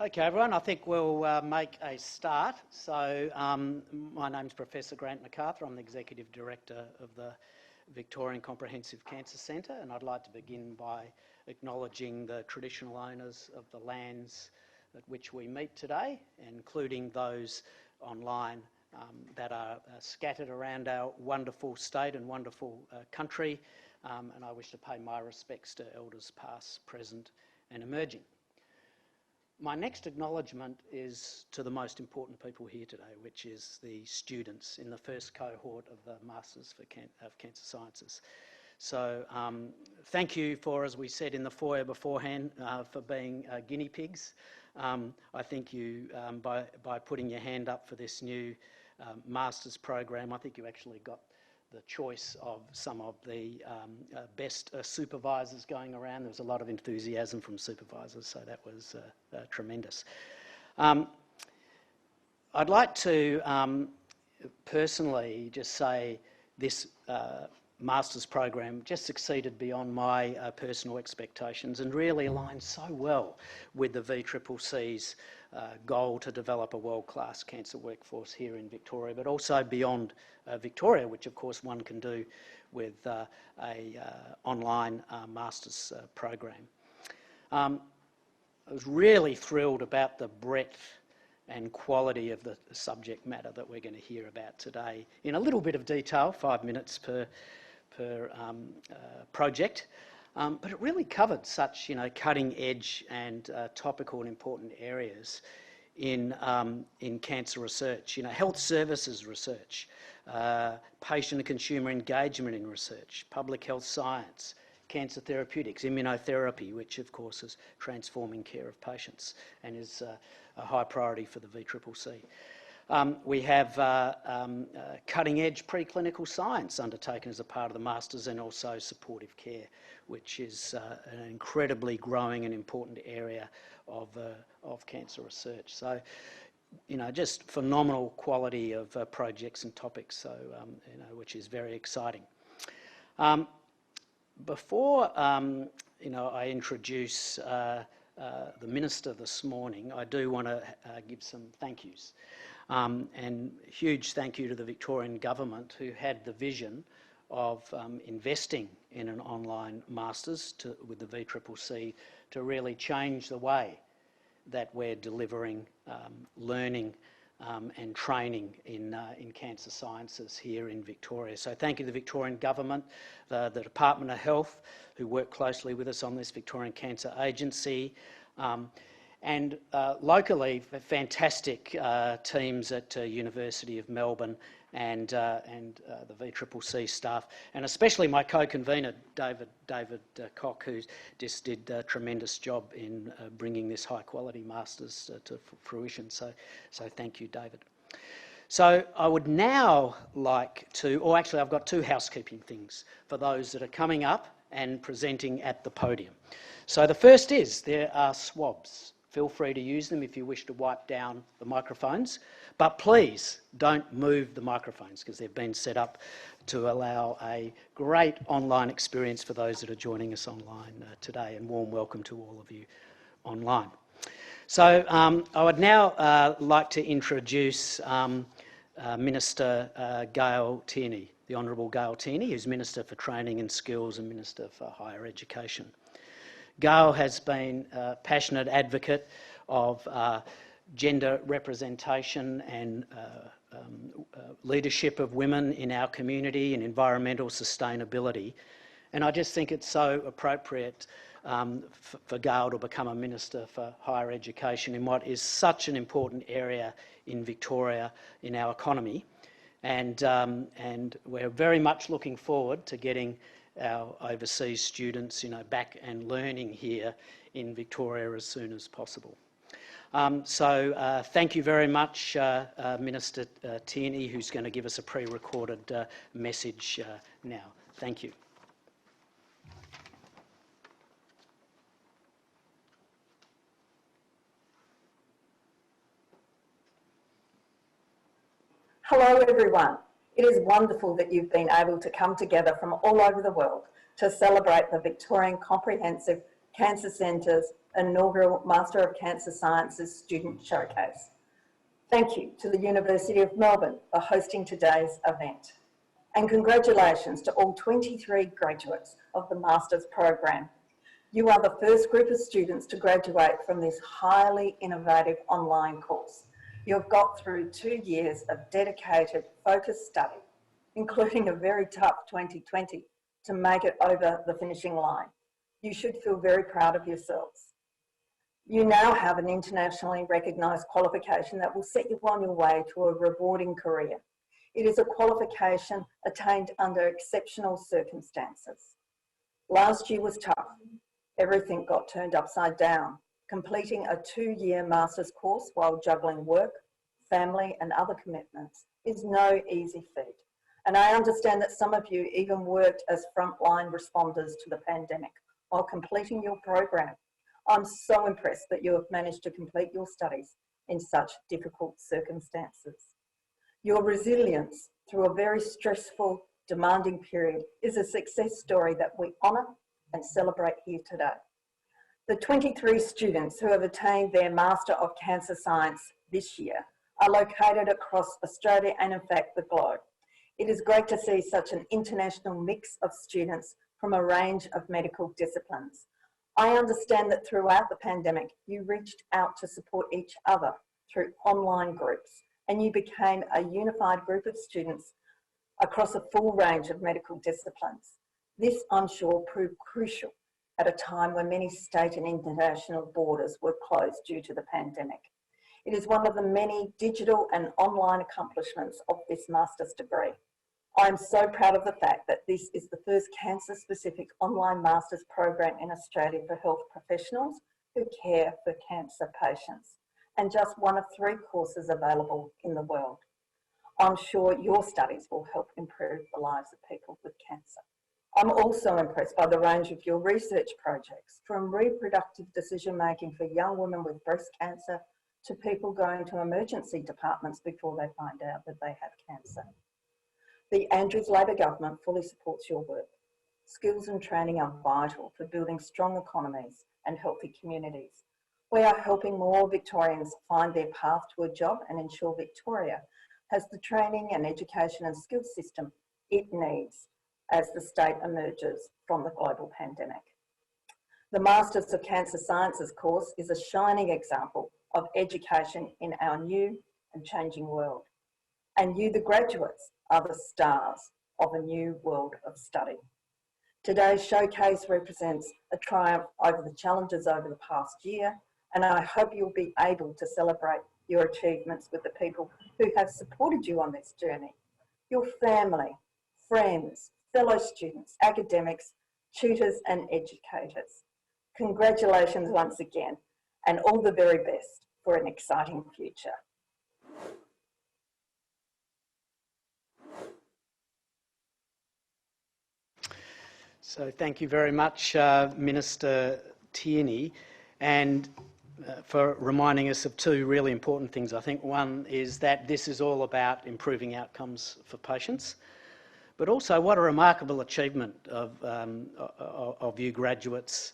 Okay, everyone, I think we'll make a start. So my name's Professor Grant McArthur. I'm the Executive Director of the Victorian Comprehensive Cancer Centre, and I'd like to begin by acknowledging the traditional owners of the lands at which we meet today, including those online that are scattered around our wonderful state and wonderful country, and I wish to pay my respects to elders past, present and emerging. My next acknowledgement is to the most important people here today, which is the students in the first cohort of the Masters of Cancer Sciences. So thank you for, as we said in the foyer beforehand, for being guinea pigs. I think you, by putting your hand up for this new Masters program, I think you actually got the choice of some of the best supervisors going around. There was a lot of enthusiasm from supervisors, so that was tremendous. I'd like to personally just say this Masters program just succeeded beyond my personal expectations and really aligns so well with the VCCC's goal to develop a world-class cancer workforce here in Victoria, but also beyond Victoria, which of course one can do with a online Masters program. I was really thrilled about the breadth and quality of the subject matter that we're going to hear about today in a little bit of detail, 5 minutes per project, but it really covered such cutting edge and topical and important areas in cancer research, health services research, patient and consumer engagement in research, public health science, cancer therapeutics, immunotherapy, which of course is transforming care of patients and is a high priority for the VCCC. We have cutting-edge preclinical science undertaken as a part of the Masters, and also supportive care, which is an incredibly growing and important area of cancer research. So, just phenomenal quality of projects and topics, so which is very exciting. Before I introduce the Minister this morning, I do want to give some thank yous. And huge thank you to the Victorian Government, who had the vision of investing in an online Masters with the VCCC to really change the way that we're delivering learning and training in cancer sciences here in Victoria. So thank you to the Victorian Government, the Department of Health, who work closely with us on this, Victorian Cancer Agency, and locally, fantastic teams at University of Melbourne and the VCCC staff, and especially my co-convener, David Kok, who just did a tremendous job in bringing this high-quality Masters to fruition. So thank you, David. So I would now like to, or actually I've got two housekeeping things for those that are coming up and presenting at the podium. So the first is there are swabs. Feel free to use them if you wish to wipe down the microphones, but please don't move the microphones because they've been set up to allow a great online experience for those that are joining us online today, and warm welcome to all of you online. So I would now like to introduce Minister Gayle Tierney, the Honourable Gayle Tierney, who's Minister for Training and Skills and Minister for Higher Education. Gayle has been a passionate advocate of gender representation and leadership of women in our community and environmental sustainability. And I just think it's so appropriate for Gayle to become a Minister for Higher Education in what is such an important area in Victoria, in our economy. And we're very much looking forward to getting our overseas students, back and learning here in Victoria as soon as possible. So thank you very much, Minister Tierney, who's going to give us a pre-recorded message now. Thank you. Hello everyone. It is wonderful that you've been able to come together from all over the world to celebrate the Victorian Comprehensive Cancer Centre's inaugural Master of Cancer Sciences Student Showcase. Thank you to the University of Melbourne for hosting today's event. And congratulations to all 23 graduates of the Master's program. You are the first group of students to graduate from this highly innovative online course. You've got through 2 years of dedicated, focused study, including a very tough 2020, to make it over the finishing line. You should feel very proud of yourselves. You now have an internationally recognised qualification that will set you on your way to a rewarding career. It is a qualification attained under exceptional circumstances. Last year was tough. Everything got turned upside down. Completing a 2-year master's course while juggling work, family and other commitments is no easy feat. And I understand that some of you even worked as frontline responders to the pandemic while completing your program. I'm so impressed that you have managed to complete your studies in such difficult circumstances. Your resilience through a very stressful, demanding period is a success story that we honour and celebrate here today. The 23 students who have attained their Master of Cancer Science this year are located across Australia and in fact the globe. It is great to see such an international mix of students from a range of medical disciplines. I understand that throughout the pandemic, you reached out to support each other through online groups, and you became a unified group of students across a full range of medical disciplines. This, I'm sure, proved crucial at a time when many state and international borders were closed due to the pandemic. It is one of the many digital and online accomplishments of this master's degree. I am so proud of the fact that this is the first cancer-specific online master's program in Australia for health professionals who care for cancer patients, and just one of 3 courses available in the world. I'm sure your studies will help improve the lives of people with cancer. I'm also impressed by the range of your research projects, from reproductive decision-making for young women with breast cancer to people going to emergency departments before they find out that they have cancer. The Andrews Labor government fully supports your work. Skills and training are vital for building strong economies and healthy communities. We are helping more Victorians find their path to a job and ensure Victoria has the training and education and skills system it needs as the state emerges from the global pandemic. The Masters of Cancer Sciences course is a shining example of education in our new and changing world. And you, the graduates, are the stars of a new world of study. Today's showcase represents a triumph over the challenges over the past year, and I hope you'll be able to celebrate your achievements with the people who have supported you on this journey. Your family, friends, fellow students, academics, tutors and educators. Congratulations once again, and all the very best for an exciting future. So thank you very much, Minister Tierney, and for reminding us of 2 really important things. I think one is that this is all about improving outcomes for patients, but also what a remarkable achievement of you graduates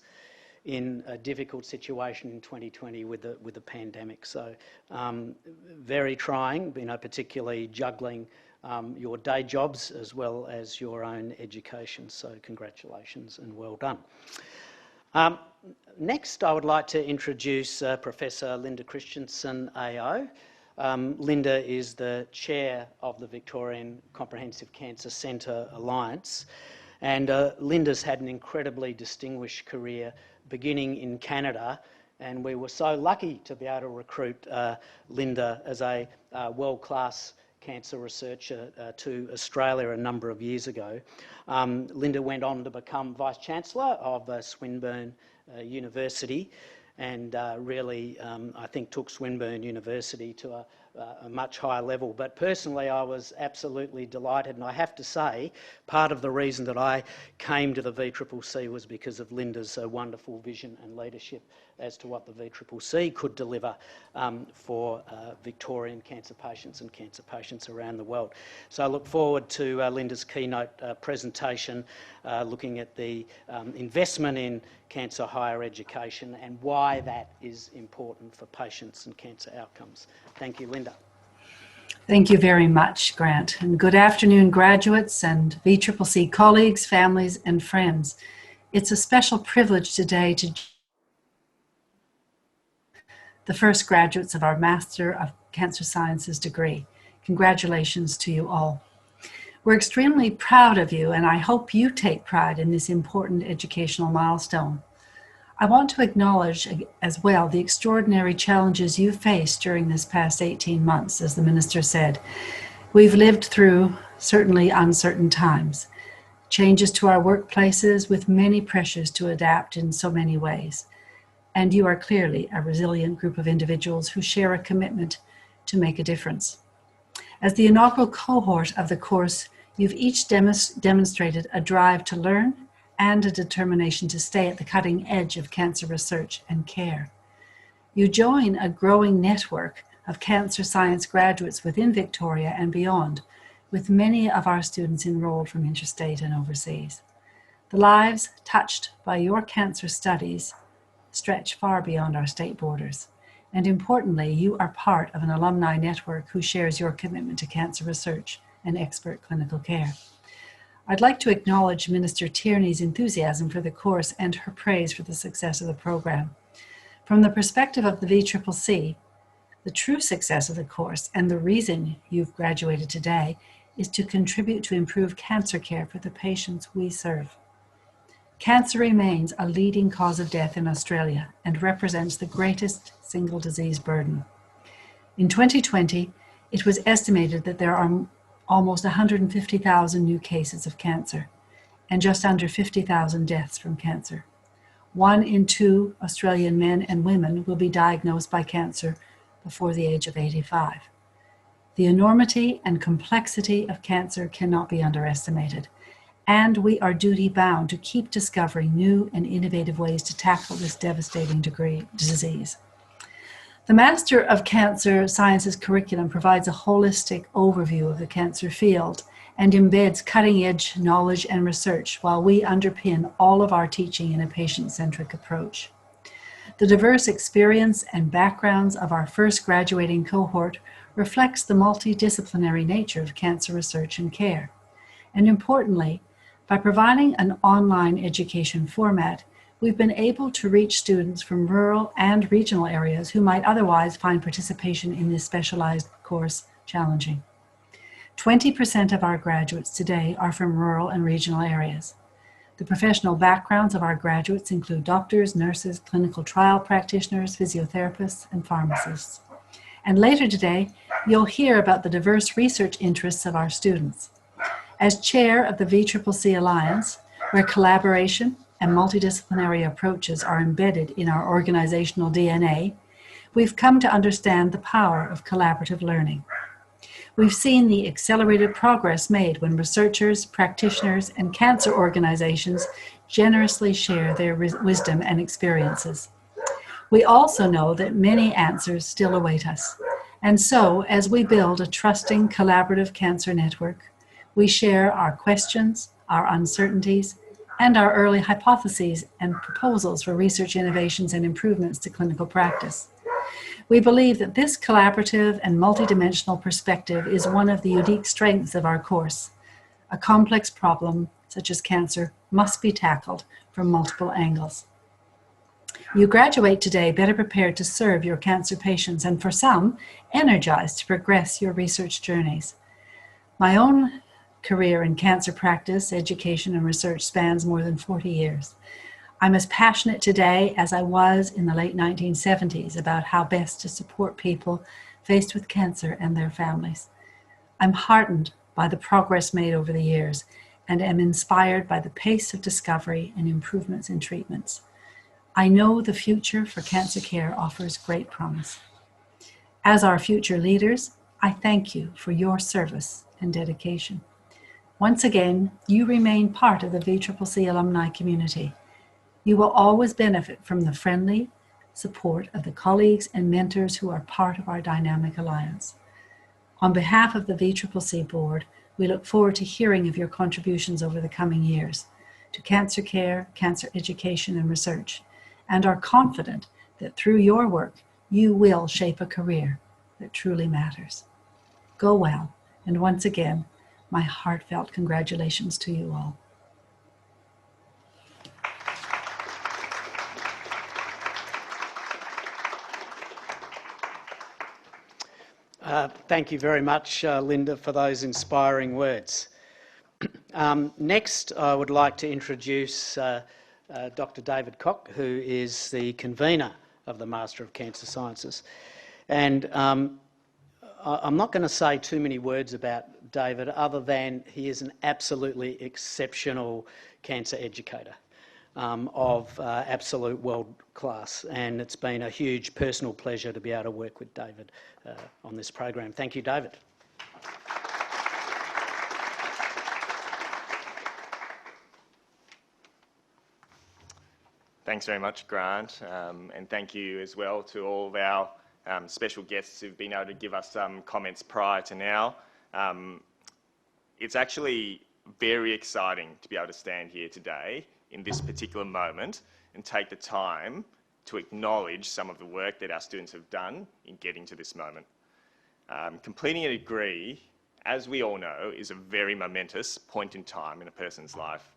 in a difficult situation in 2020 with the pandemic. So very trying, particularly juggling your day jobs as well as your own education. So congratulations and well done. Next, I would like to introduce Professor Linda Kristjanson, AO. Linda is the chair of the Victorian Comprehensive Cancer Centre Alliance, and Linda's had an incredibly distinguished career beginning in Canada, and we were so lucky to be able to recruit Linda as a world-class cancer researcher to Australia a number of years ago. Linda went on to become Vice-Chancellor of Swinburne University, and really, I think, took Swinburne University to a much higher level. But personally, I was absolutely delighted, and I have to say, part of the reason that I came to the VCCC was because of Linda's wonderful vision and leadership as to what the VCCC could deliver for Victorian cancer patients and cancer patients around the world. So I look forward to Linda's keynote presentation, looking at the investment in cancer higher education and why that is important for patients and cancer outcomes. Thank you, Linda. Thank you very much, Grant. And good afternoon, graduates and VCCC colleagues, families, and friends. It's a special privilege today to the first graduates of our Master of Cancer Sciences degree. Congratulations to you all. We're extremely proud of you, and I hope you take pride in this important educational milestone. I want to acknowledge as well the extraordinary challenges you faced during this past 18 months, as the Minister said. We've lived through certainly uncertain times, changes to our workplaces with many pressures to adapt in so many ways. And you are clearly a resilient group of individuals who share a commitment to make a difference. As the inaugural cohort of the course, you've each demonstrated a drive to learn and a determination to stay at the cutting edge of cancer research and care. You join a growing network of cancer science graduates within Victoria and beyond, with many of our students enrolled from interstate and overseas. The lives touched by your cancer studies stretch far beyond our state borders. And importantly, you are part of an alumni network who shares your commitment to cancer research and expert clinical care. I'd like to acknowledge Minister Tierney's enthusiasm for the course and her praise for the success of the program. From the perspective of the VCCC, the true success of the course and the reason you've graduated today is to contribute to improve cancer care for the patients we serve. Cancer remains a leading cause of death in Australia and represents the greatest single disease burden. In 2020, it was estimated that there are almost 150,000 new cases of cancer and just under 50,000 deaths from cancer. 1 in 2 Australian men and women will be diagnosed by cancer before the age of 85. The enormity and complexity of cancer cannot be underestimated, and we are duty-bound to keep discovering new and innovative ways to tackle this devastating disease. The Master of Cancer Sciences curriculum provides a holistic overview of the cancer field and embeds cutting-edge knowledge and research while we underpin all of our teaching in a patient-centric approach. The diverse experience and backgrounds of our first graduating cohort reflects the multidisciplinary nature of cancer research and care. And importantly, by providing an online education format, we've been able to reach students from rural and regional areas who might otherwise find participation in this specialized course challenging. 20% of our graduates today are from rural and regional areas. The professional backgrounds of our graduates include doctors, nurses, clinical trial practitioners, physiotherapists, and pharmacists. And later today, you'll hear about the diverse research interests of our students. As chair of the VCCC Alliance, where collaboration and multidisciplinary approaches are embedded in our organizational DNA, we've come to understand the power of collaborative learning. We've seen the accelerated progress made when researchers, practitioners, and cancer organizations generously share their wisdom and experiences. We also know that many answers still await us. And so, as we build a trusting, collaborative cancer network, we share our questions, our uncertainties, and our early hypotheses and proposals for research innovations and improvements to clinical practice. We believe that this collaborative and multidimensional perspective is one of the unique strengths of our course. A complex problem, such as cancer, must be tackled from multiple angles. You graduate today better prepared to serve your cancer patients and, for some, energized to progress your research journeys. My own career in cancer practice, education, and research spans more than 40 years. I'm as passionate today as I was in the late 1970s about how best to support people faced with cancer and their families. I'm heartened by the progress made over the years and am inspired by the pace of discovery and improvements in treatments. I know the future for cancer care offers great promise. As our future leaders, I thank you for your service and dedication. Once again, you remain part of the VCCC alumni community. You will always benefit from the friendly support of the colleagues and mentors who are part of our dynamic alliance. On behalf of the VCCC board, we look forward to hearing of your contributions over the coming years to cancer care, cancer education and research, and are confident that through your work, you will shape a career that truly matters. Go well, and once again, my heartfelt congratulations to you all. Thank you very much, Linda, for those inspiring words. Next, I would like to introduce Dr. David Kok, who is the convener of the Master of Cancer Sciences. And I'm not going to say too many words about David other than he is an absolutely exceptional cancer educator of absolute world class, and it's been a huge personal pleasure to be able to work with David on this program. Thank you, David. Thanks very much, Grant, and thank you as well to all of our special guests who've been able to give us some comments prior to now. It's actually very exciting to be able to stand here today in this particular moment and take the time to acknowledge some of the work that our students have done in getting to this moment. Completing a degree, as we all know, is a very momentous point in time in a person's life.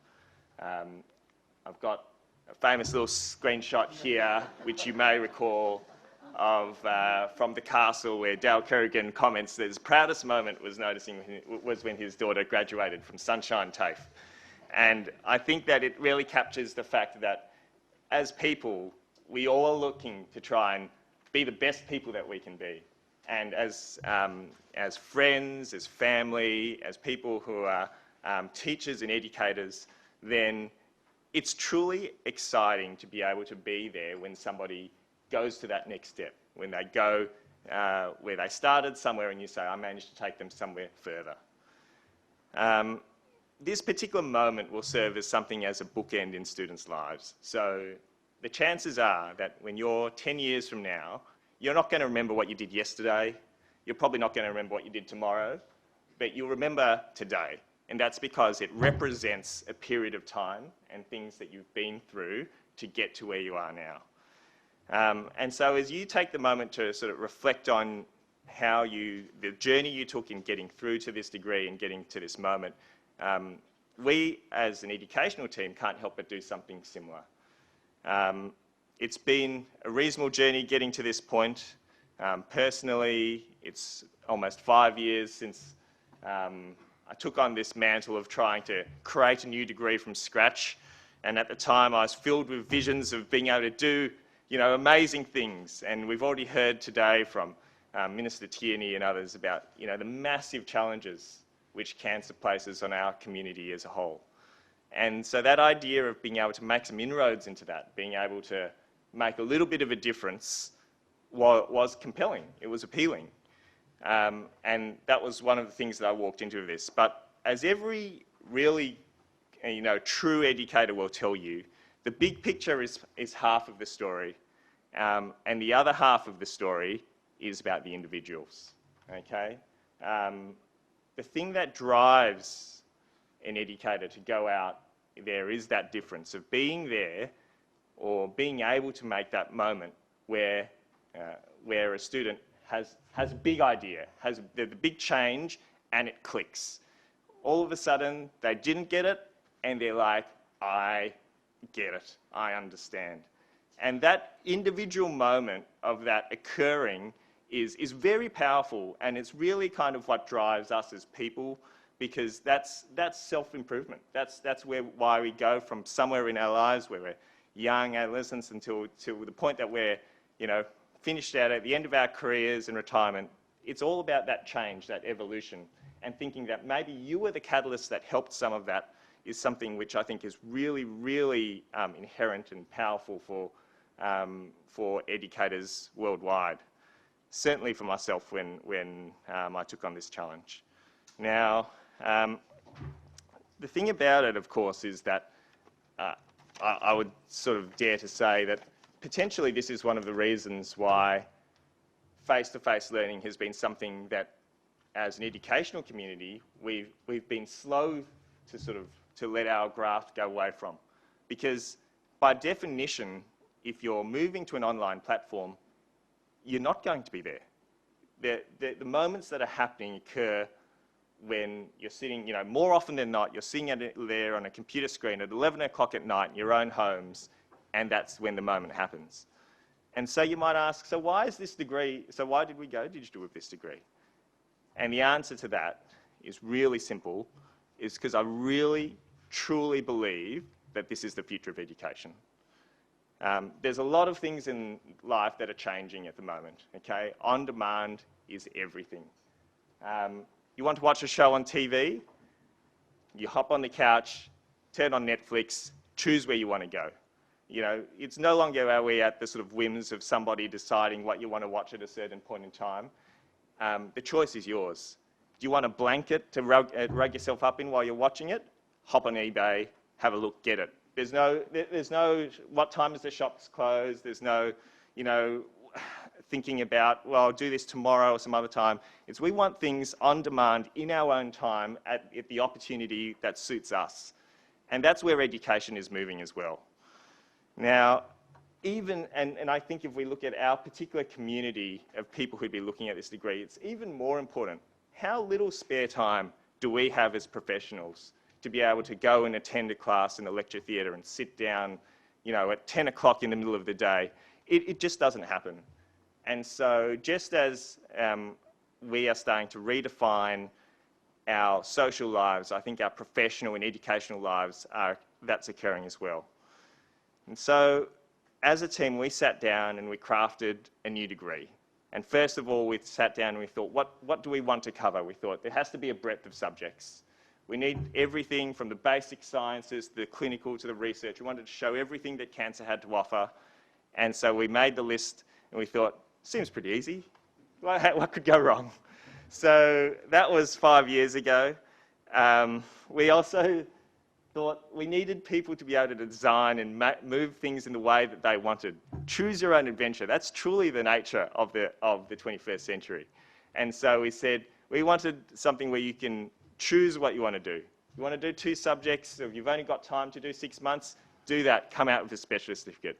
I've got a famous little screenshot here, which you may recall, of from the castle where Dale Kerrigan comments that his proudest moment was when his daughter graduated from Sunshine TAFE. And I think that it really captures the fact that as people, we all are looking to try and be the best people that we can be. And as friends, as family, as people who are teachers and educators, then it's truly exciting to be able to be there when somebody goes to that next step, when they go where they started somewhere and you say, I managed to take them somewhere further. This particular moment will serve as something as a bookend in students' lives. So the chances are that when you're 10 years from now, you're not going to remember what you did yesterday, you're probably not going to remember what you did tomorrow, but you'll remember today. And that's because it represents a period of time and things that you've been through to get to where you are now. And so as you take the moment to sort of reflect on the journey you took in getting through to this degree and getting to this moment, we as an educational team can't help but do something similar. It's been a reasonable journey getting to this point. Personally, it's almost 5 years since I took on this mantle of trying to create a new degree from scratch. And at the time, I was filled with visions of being able to do, amazing things. And we've already heard today from Minister Tierney and others about, the massive challenges which cancer places on our community as a whole. And so that idea of being able to make some inroads into that, being able to make a little bit of a difference was compelling. It was appealing. And that was one of the things that I walked into this. But as every really, true educator will tell you, the big picture is half of the story. And the other half of the story is about the individuals, okay? The thing that drives an educator to go out there is that difference of being there or being able to make that moment where a student has a big idea, has the big change, and it clicks. All of a sudden, they didn't get it, and they're like, I get it, I understand. And that individual moment of that occurring is very powerful, and it's really kind of what drives us as people, because that's self-improvement. That's why we go from somewhere in our lives where we're young adolescents until the point that we're, finished out at the end of our careers and retirement. It's all about that change, that evolution, and thinking that maybe you were the catalyst that helped some of that is something which I think is really, really inherent and powerful for educators worldwide. certainly for myself when I took on this challenge. Now, the thing about it, of course, is that I would sort of dare to say that potentially this is one of the reasons why face-to-face learning has been something that, as an educational community, we've been slow to let our graft go away from. Because by definition, if you're moving to an online platform, you're not going to be there. The moments that are happening occur when you're sitting, more often than not, you're sitting there on a computer screen at 11 o'clock at night in your own homes, and that's when the moment happens. And so you might ask, so why did we go digital with this degree? And the answer to that is really simple, is because I really, truly believe that this is the future of education. There's a lot of things in life that are changing at the moment, okay? On demand is everything. You want to watch a show on TV, you hop on the couch, turn on Netflix, choose where you want to go. It's no longer are we at the sort of whims of somebody deciding what you want to watch at a certain point in time. The choice is yours. Do you want a blanket to rug yourself up in while you're watching it? Hop on eBay, have a look, get it. There's no what time does the shops close? There's no, thinking about, well, I'll do this tomorrow or some other time. It's we want things on demand in our own time at the opportunity that suits us. And that's where education is moving as well. Now, and I think if we look at our particular community of people who'd be looking at this degree, it's even more important. How little spare time do we have as professionals to be able to go and attend a class in the lecture theatre and sit down, at 10 o'clock in the middle of the day? It just doesn't happen. And so just as we are starting to redefine our social lives, I think our professional and educational lives that's occurring as well. And so as a team, we sat down and we crafted a new degree. And first of all, we sat down and we thought, what do we want to cover? We thought there has to be a breadth of subjects. We need everything from the basic sciences, the clinical, to the research. We wanted to show everything that cancer had to offer. And so we made the list and we thought, seems pretty easy. What could go wrong? So that was 5 years ago. We also thought we needed people to be able to design and move things in the way that they wanted. Choose your own adventure. That's truly the nature of the 21st century. And so we said we wanted something where you can choose what you want to do. You want to do 2 subjects, if you've only got time to do 6 months, do that, come out with a specialist certificate.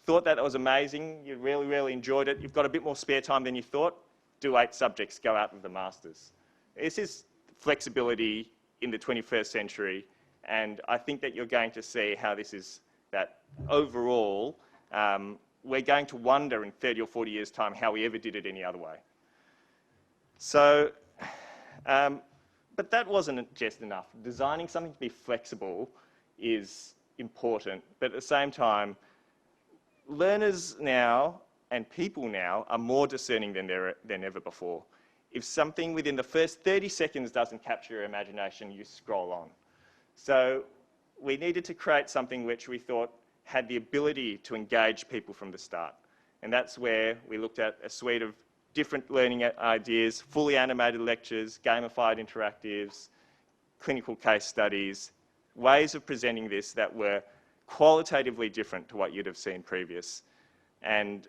Thought that was amazing, you really, really enjoyed it, you've got a bit more spare time than you thought, do 8 subjects, go out with the masters. This is flexibility in the 21st century, and I think that you're going to see how this is, that overall, we're going to wonder in 30 or 40 years' time how we ever did it any other way. So, but that wasn't just enough. Designing something to be flexible is important, but at the same time, learners now and people now are more discerning than ever before. If something within the first 30 seconds doesn't capture your imagination, you scroll on. So we needed to create something which we thought had the ability to engage people from the start. And that's where we looked at a suite of different learning ideas, fully animated lectures, gamified interactives, clinical case studies, ways of presenting this that were qualitatively different to what you'd have seen previous. And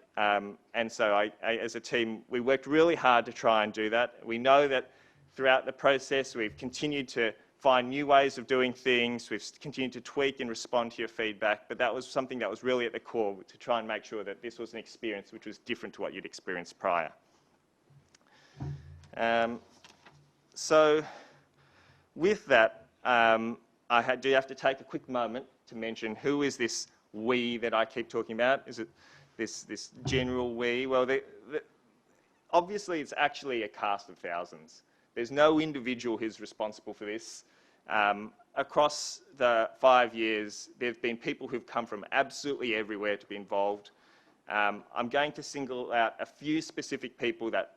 so as a team, we worked really hard to try and do that. We know that throughout the process, we've continued to find new ways of doing things. We've continued to tweak and respond to your feedback, but that was something that was really at the core, to try and make sure that this was an experience which was different to what you'd experienced prior. So with that, I do have to take a quick moment to mention who is this we that I keep talking about. Is it this general we? Well, obviously it's actually a cast of thousands. There's no individual who's responsible for this. Across the 5 years, there have been people who've come from absolutely everywhere to be involved. I'm going to single out a few specific people that,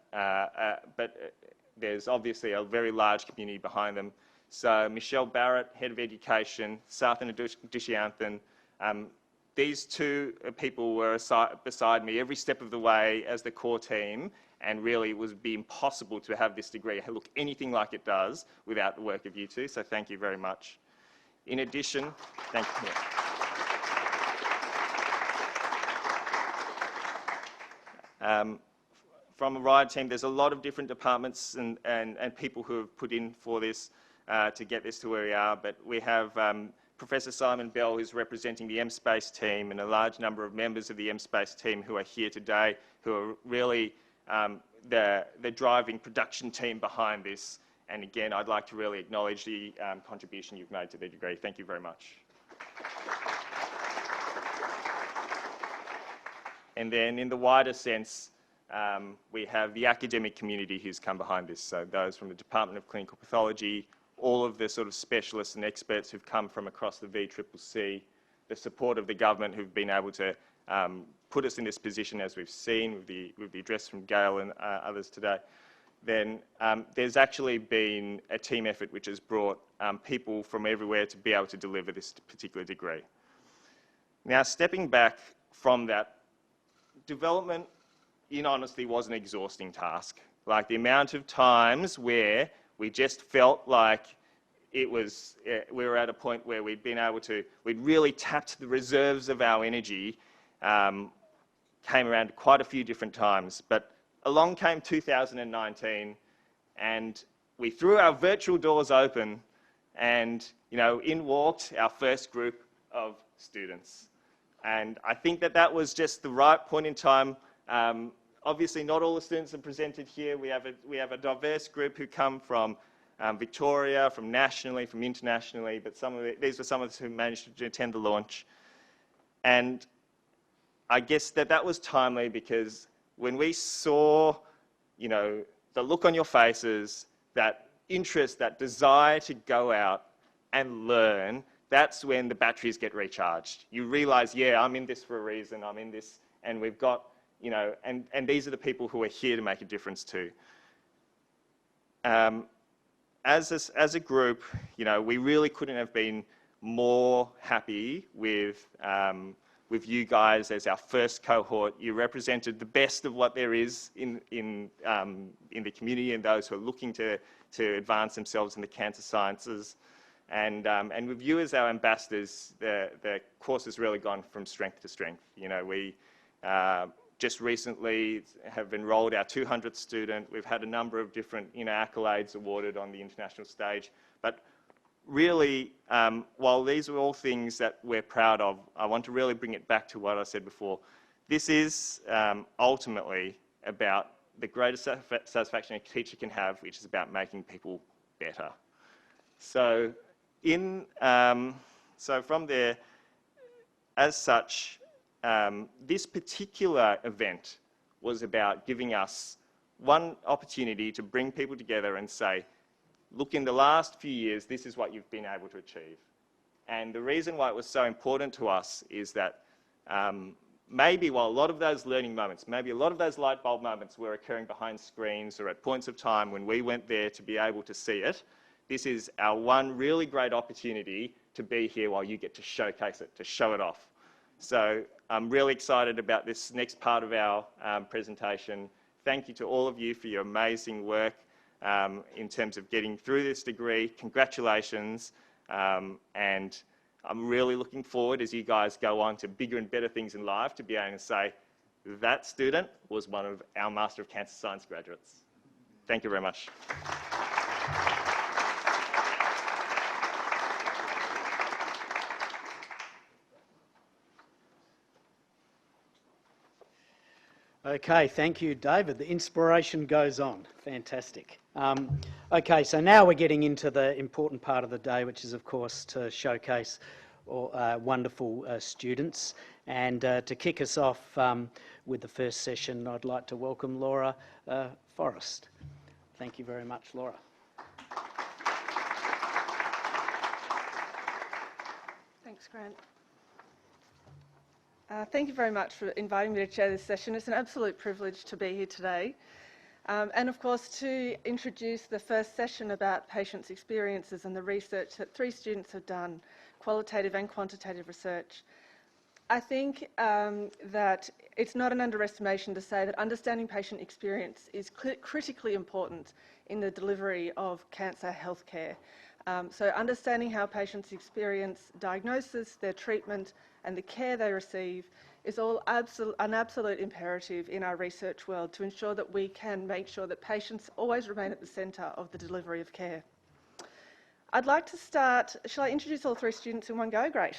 but there's obviously a very large community behind them. So Michelle Barrett, Head of Education, Sarthana Dushyanthan. These 2 people were beside me every step of the way as the core team, and really it would be impossible to have this degree look anything like it does without the work of you two, so thank you very much. In addition, thank you. From a RIDE team, there's a lot of different departments and people who have put in for this to get this to where we are, but we have Professor Simon Bell, who's representing the M-Space team, and a large number of members of the M-Space team who are here today, who are really the driving production team behind this. And again, I'd like to really acknowledge the contribution you've made to the degree. Thank you very much. And then in the wider sense, we have the academic community who's come behind this. So those from the Department of Clinical Pathology, all of the sort of specialists and experts who've come from across the VCCC, the support of the government who've been able to put us in this position, as we've seen with the address from Gayle and others today. Then there's actually been a team effort which has brought people from everywhere to be able to deliver this particular degree. Now, stepping back from that, development, in honesty, was an exhausting task. Like the amount of times where we just felt like it was, we were at a point where we'd really tapped the reserves of our energy, came around quite a few different times. But along came 2019, and we threw our virtual doors open, and in walked our first group of students. And I think that was just the right point in time. Obviously, not all the students are presented here. We have a diverse group who come from Victoria, from nationally, from internationally, but these were some of us who managed to attend the launch. And I guess that was timely, because when we saw, the look on your faces, that interest, that desire to go out and learn, that's when the batteries get recharged. You realise, yeah, I'm in this for a reason, I'm in this, and we've got, and these are the people who are here to make a difference too. As a group, we really couldn't have been more happy with you guys as our first cohort. You represented the best of what there is in the community, and those who are looking to advance themselves in the cancer sciences. And with you as our ambassadors, the course has really gone from strength to strength. We just recently have enrolled our 200th student. We've had a number of different accolades awarded on the international stage. But really, while these are all things that we're proud of, I want to really bring it back to what I said before. This is ultimately about the greatest satisfaction a teacher can have, which is about making people better. So from there, as such, this particular event was about giving us one opportunity to bring people together and say, look, in the last few years, this is what you've been able to achieve. And the reason why it was so important to us is that maybe while a lot of those learning moments, maybe a lot of those light bulb moments were occurring behind screens or at points of time when we went there to be able to see it, this is our one really great opportunity to be here while you get to showcase it, to show it off. So I'm really excited about this next part of our presentation. Thank you to all of you for your amazing work in terms of getting through this degree. Congratulations. And I'm really looking forward, as you guys go on to bigger and better things in life, to be able to say that student was one of our Master of Cancer Science graduates. Thank you very much. Okay, thank you, David. The inspiration goes on. Fantastic. Okay, so now we're getting into the important part of the day, which is, of course, to showcase wonderful students. And to kick us off with the first session, I'd like to welcome Laura Forrest. Thank you very much, Laura. Thanks, Grant. Thank you very much for inviting me to chair this session. It's an absolute privilege to be here today. And of course, to introduce the first session about patients' experiences and the research that 3 students have done, qualitative and quantitative research. I think that it's not an underestimation to say that understanding patient experience is critically important in the delivery of cancer healthcare. So understanding how patients experience diagnosis, their treatment and the care they receive is all an absolute imperative in our research world to ensure that we can make sure that patients always remain at the centre of the delivery of care. I'd like to start, shall I introduce all three students in one go? Great.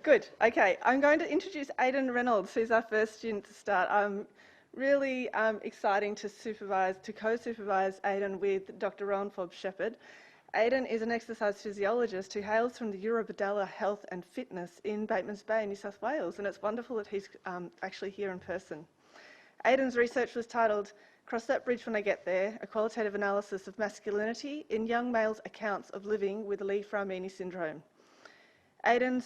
Good, okay. I'm going to introduce Aidan Reynolds, who's our first student to start. Really exciting to co-supervise Aidan with Dr. Rowan Forbes-Shepherd. Aidan is an exercise physiologist who hails from the Eurobodalla Health and Fitness in Batemans Bay, New South Wales, and it's wonderful that he's actually here in person. Aidan's research was titled Cross That Bridge When I Get There, a qualitative analysis of masculinity in young males' accounts of living with Lee-Fraumeni syndrome. Aidan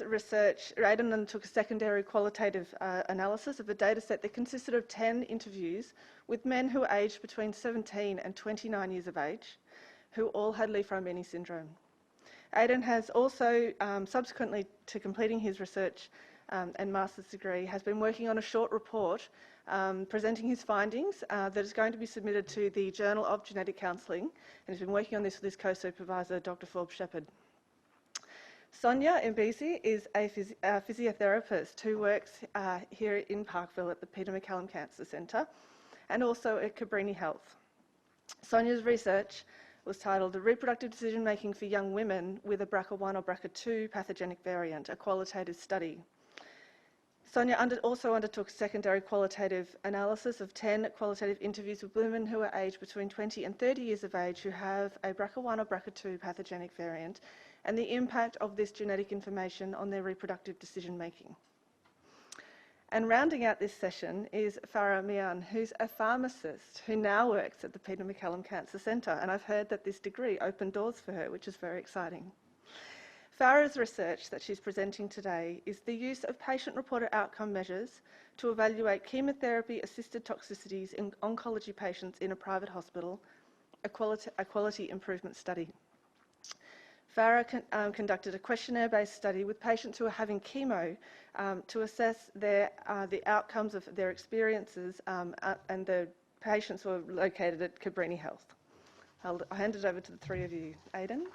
undertook a secondary qualitative analysis of a dataset that consisted of 10 interviews with men who were aged between 17 and 29 years of age, who all had Lee-Fraumeni syndrome. Aidan has also, subsequently to completing his research and master's degree, has been working on a short report presenting his findings that is going to be submitted to the Journal of Genetic Counselling, and he's been working on this with his co-supervisor, Dr. Forbes-Shepherd. Sonia Mbisi is a physiotherapist who works here in Parkville at the Peter MacCallum Cancer Centre and also at Cabrini Health. Sonia's research was titled Reproductive Decision Making for Young Women with a BRCA1 or BRCA2 pathogenic variant, a qualitative study. Sonia also undertook secondary qualitative analysis of 10 qualitative interviews with women who are aged between 20 and 30 years of age who have a BRCA1 or BRCA2 pathogenic variant and the impact of this genetic information on their reproductive decision making. And rounding out this session is Farah Mian, who's a pharmacist who now works at the Peter MacCallum Cancer Centre, and I've heard that this degree opened doors for her, which is very exciting. Farah's research that she's presenting today is the use of patient-reported outcome measures to evaluate chemotherapy-assisted toxicities in oncology patients in a private hospital, a quality improvement study. Farah conducted a questionnaire-based study with patients who are having chemo to assess the outcomes of their experiences, and the patients were located at Cabrini Health. I'll hand it over to the three of you. Aidan?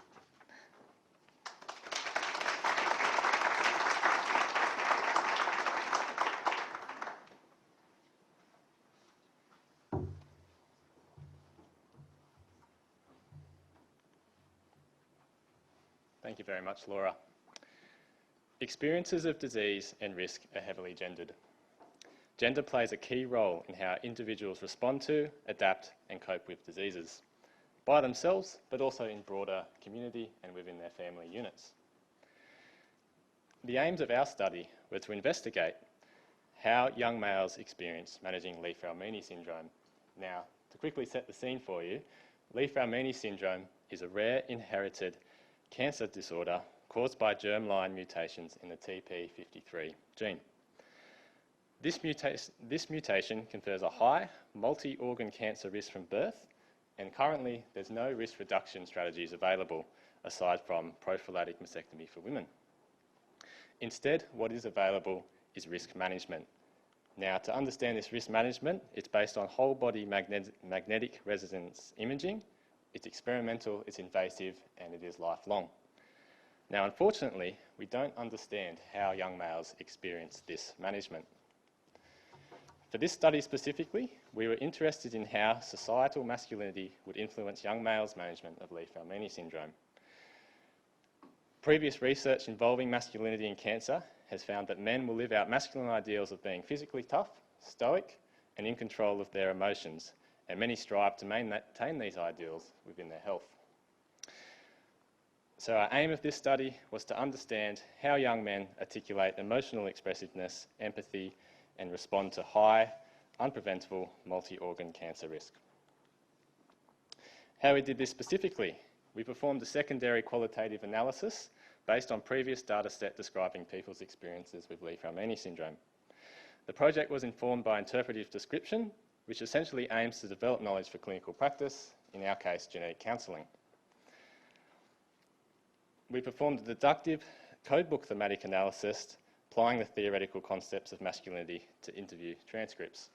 Thank you very much, Laura. Experiences of disease and risk are heavily gendered. Gender plays a key role in how individuals respond to, adapt and cope with diseases, by themselves, but also in broader community and within their family units. The aims of our study were to investigate how young males experience managing Lee-Fraumeni syndrome. Now, to quickly set the scene for you, Lee-Fraumeni syndrome is a rare inherited cancer disorder caused by germline mutations in the TP53 gene. This mutation confers a high multi-organ cancer risk from birth, and currently there's no risk reduction strategies available aside from prophylactic mastectomy for women. Instead, what is available is risk management. Now, to understand this risk management, it's based on whole body magnetic resonance imaging. It's experimental, it's invasive, and it is lifelong. Now, unfortunately, we don't understand how young males experience this management. For this study specifically, we were interested in how societal masculinity would influence young males' management of Lee-Fraumeni syndrome. Previous research involving masculinity in cancer has found that men will live out masculine ideals of being physically tough, stoic, and in control of their emotions, and many strive to maintain these ideals within their health. So our aim of this study was to understand how young men articulate emotional expressiveness, empathy, and respond to high, unpreventable multi-organ cancer risk. How we did this specifically? We performed a secondary qualitative analysis based on previous data set describing people's experiences with Lee-Fraumeni syndrome. The project was informed by interpretive description, which essentially aims to develop knowledge for clinical practice, in our case, genetic counselling. We performed a deductive codebook thematic analysis, applying the theoretical concepts of masculinity to interview transcripts.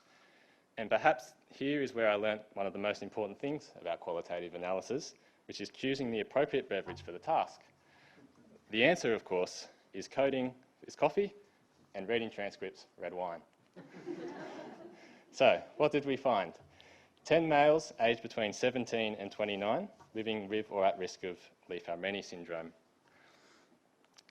And perhaps here is where I learnt one of the most important things about qualitative analysis, which is choosing the appropriate beverage for the task. The answer, of course, is coding is coffee and reading transcripts red wine. So, what did we find? 10 males aged between 17 and 29 living with or at risk of Li-Fraumeni syndrome.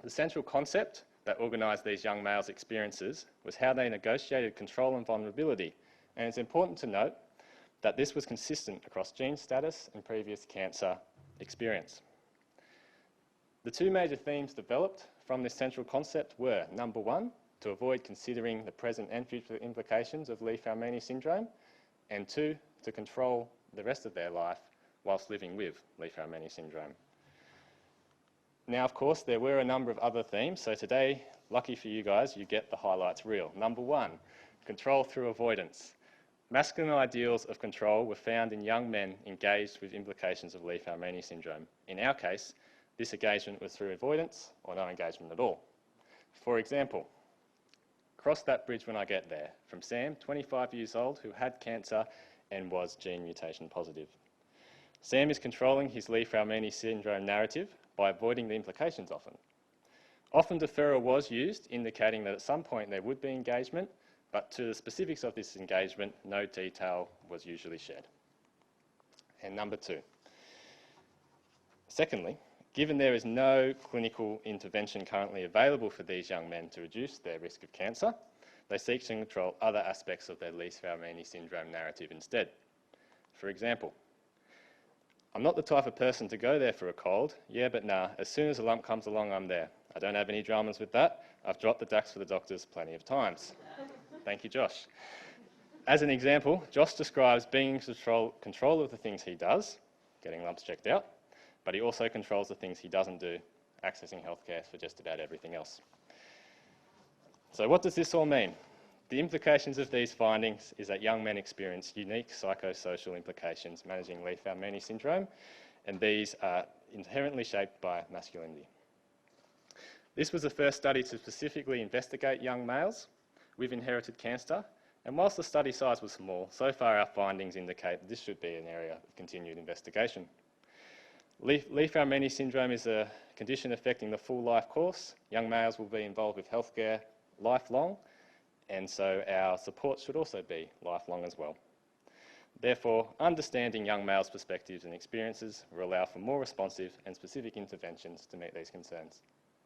The central concept that organised these young males' experiences was how they negotiated control and vulnerability, and it's important to note that this was consistent across gene status and previous cancer experience. The two major themes developed from this central concept were, number one, to avoid considering the present and future implications of Li-Fraumeni syndrome, and two, to control the rest of their life whilst living with Li-Fraumeni syndrome. Now, of course, there were a number of other themes, so today, lucky for you guys, you get the highlights reel. Number one, control through avoidance. Masculine ideals of control were found in young men engaged with implications of Li-Fraumeni syndrome. In our case, this engagement was through avoidance or no engagement at all. For example, cross that bridge when I get there, from Sam, 25 years old, who had cancer and was gene mutation positive. Sam is controlling his Li-Fraumeni syndrome narrative by avoiding the implications often. Often deferral was used, indicating that at some point there would be engagement, but to the specifics of this engagement, no detail was usually shared. And number two. Secondly, given there is no clinical intervention currently available for these young men to reduce their risk of cancer, they seek to control other aspects of their Li-Fraumeni syndrome narrative instead. For example, I'm not the type of person to go there for a cold. Yeah, but nah, as soon as a lump comes along, I'm there. I don't have any dramas with that. I've dropped the DAX for the doctors plenty of times. Thank you, Josh. As an example, Josh describes being in control of the things he does, getting lumps checked out, but he also controls the things he doesn't do, accessing healthcare for just about everything else. So what does this all mean? The implications of these findings is that young men experience unique psychosocial implications managing Li-Fraumeni syndrome, and these are inherently shaped by masculinity. This was the first study to specifically investigate young males with inherited cancer, and whilst the study size was small, so far our findings indicate that this should be an area of continued investigation. Li-Fraumeni syndrome is a condition affecting the full life course. Young males will be involved with healthcare lifelong, and so our support should also be lifelong as well. Therefore, understanding young males' perspectives and experiences will allow for more responsive and specific interventions to meet these concerns.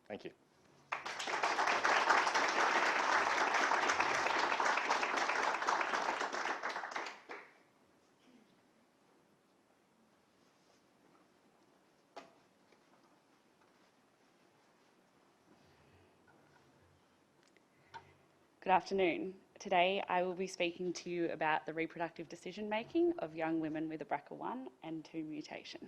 Thank you. Good afternoon. Today I will be speaking to you about the reproductive decision making of young women with a BRCA1 and 2 mutation.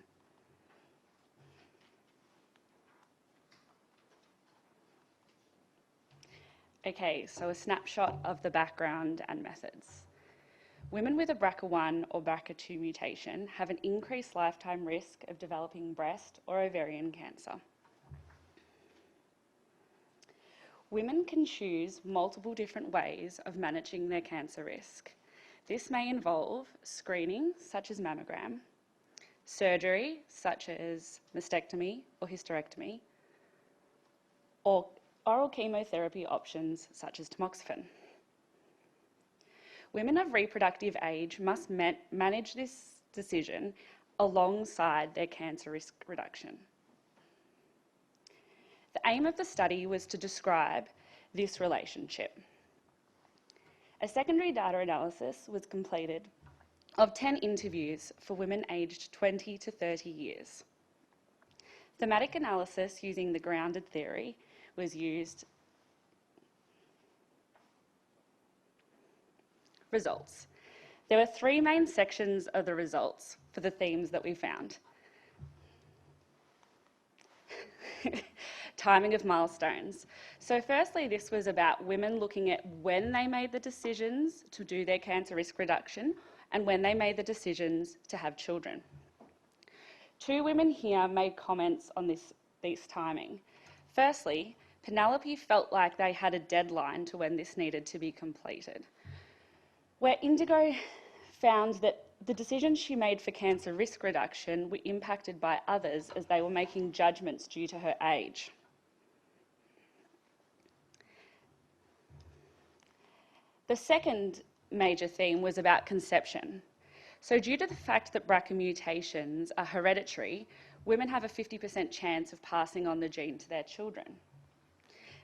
Okay, so a snapshot of the background and methods. Women with a BRCA1 or BRCA2 mutation have an increased lifetime risk of developing breast or ovarian cancer. Women can choose multiple different ways of managing their cancer risk. This may involve screening, such as mammogram, surgery, such as mastectomy or hysterectomy, or oral chemotherapy options, such as tamoxifen. Women of reproductive age must manage this decision alongside their cancer risk reduction. The aim of the study was to describe this relationship. A secondary data analysis was completed of 10 interviews for women aged 20 to 30 years. Thematic analysis using the grounded theory was used. Results. There were 3 main sections of the results for the themes that we found. Timing of milestones. So firstly, this was about women looking at when they made the decisions to do their cancer risk reduction and when they made the decisions to have children. 2 women here made comments on this timing. Firstly, Penelope felt like they had a deadline to when this needed to be completed, where Indigo found that the decisions she made for cancer risk reduction were impacted by others as they were making judgments due to her age. The second major theme was about conception. So due to the fact that BRCA mutations are hereditary, women have a 50% chance of passing on the gene to their children.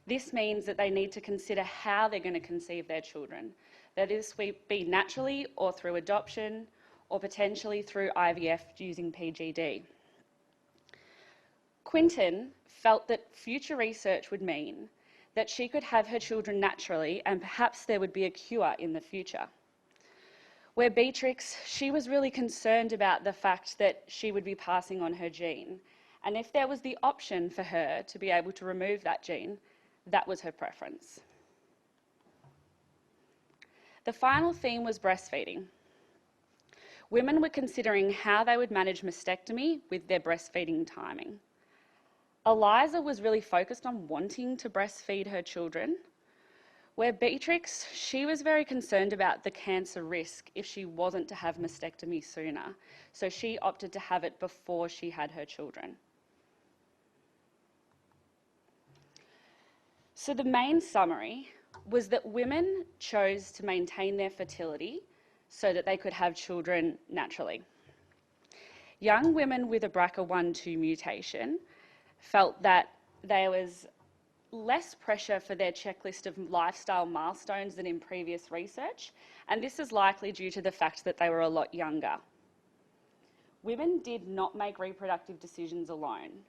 This means that they need to consider how they're going to conceive their children. That is, be naturally or through adoption, or potentially through IVF using PGD. Quinton felt that future research would mean that she could have her children naturally and perhaps there would be a cure in the future. Where Beatrix, she was really concerned about the fact that she would be passing on her gene, and if there was the option for her to be able to remove that gene, that was her preference. The final theme was breastfeeding. Women were considering how they would manage mastectomy with their breastfeeding timing. Eliza was really focused on wanting to breastfeed her children, where Beatrix, she was very concerned about the cancer risk if she wasn't to have mastectomy sooner, so she opted to have it before she had her children. So the main summary was that women chose to maintain their fertility so that they could have children naturally. Young women with a BRCA1/2 mutation felt that there was less pressure for their checklist of lifestyle milestones than in previous research, and this is likely due to the fact that they were a lot younger. Women did not make reproductive decisions alone.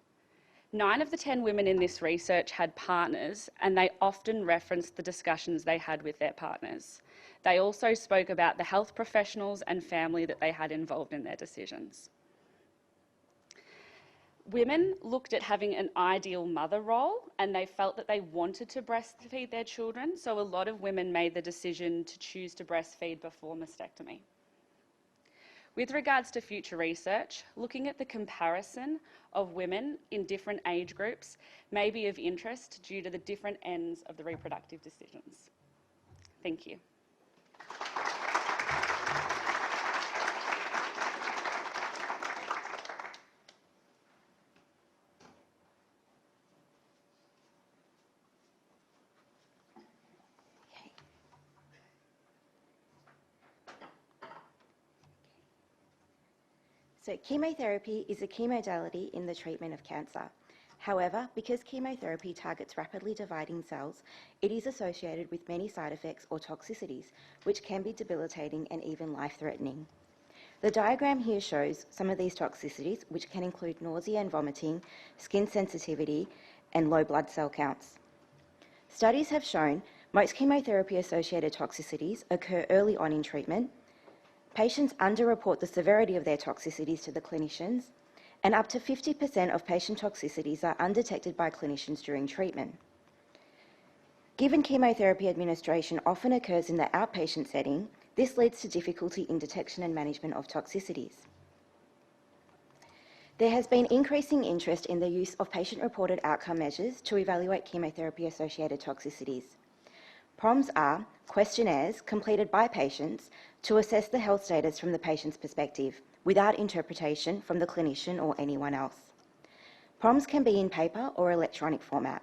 9 of the 10 women in this research had partners, and they often referenced the discussions they had with their partners. They also spoke about the health professionals and family that they had involved in their decisions. Women looked at having an ideal mother role, and they felt that they wanted to breastfeed their children, so a lot of women made the decision to choose to breastfeed before mastectomy. With regards to future research, looking at the comparison of women in different age groups may be of interest due to the different ends of the reproductive decisions. Thank you. So chemotherapy is a key modality in the treatment of cancer. However, because chemotherapy targets rapidly dividing cells, it is associated with many side effects or toxicities, which can be debilitating and even life-threatening. The diagram here shows some of these toxicities, which can include nausea and vomiting, skin sensitivity, and low blood cell counts. Studies have shown most chemotherapy-associated toxicities occur early on in treatment. Patients underreport the severity of their toxicities to the clinicians, and up to 50% of patient toxicities are undetected by clinicians during treatment. Given chemotherapy administration often occurs in the outpatient setting, this leads to difficulty in detection and management of toxicities. There has been increasing interest in the use of patient-reported outcome measures to evaluate chemotherapy-associated toxicities. PROMs are questionnaires completed by patients to assess the health status from the patient's perspective, without interpretation from the clinician or anyone else. PROMs can be in paper or electronic format.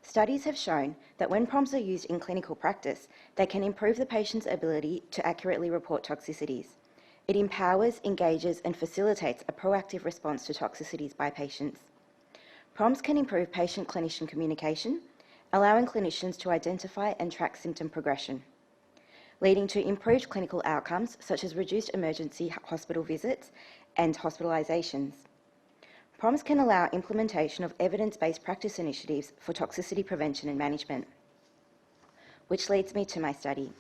Studies have shown that when PROMs are used in clinical practice, they can improve the patient's ability to accurately report toxicities. It empowers, engages, and facilitates a proactive response to toxicities by patients. PROMs can improve patient-clinician communication, allowing clinicians to identify and track symptom progression, leading to improved clinical outcomes such as reduced emergency hospital visits and hospitalizations. PROMs can allow implementation of evidence-based practice initiatives for toxicity prevention and management, which leads me to my study.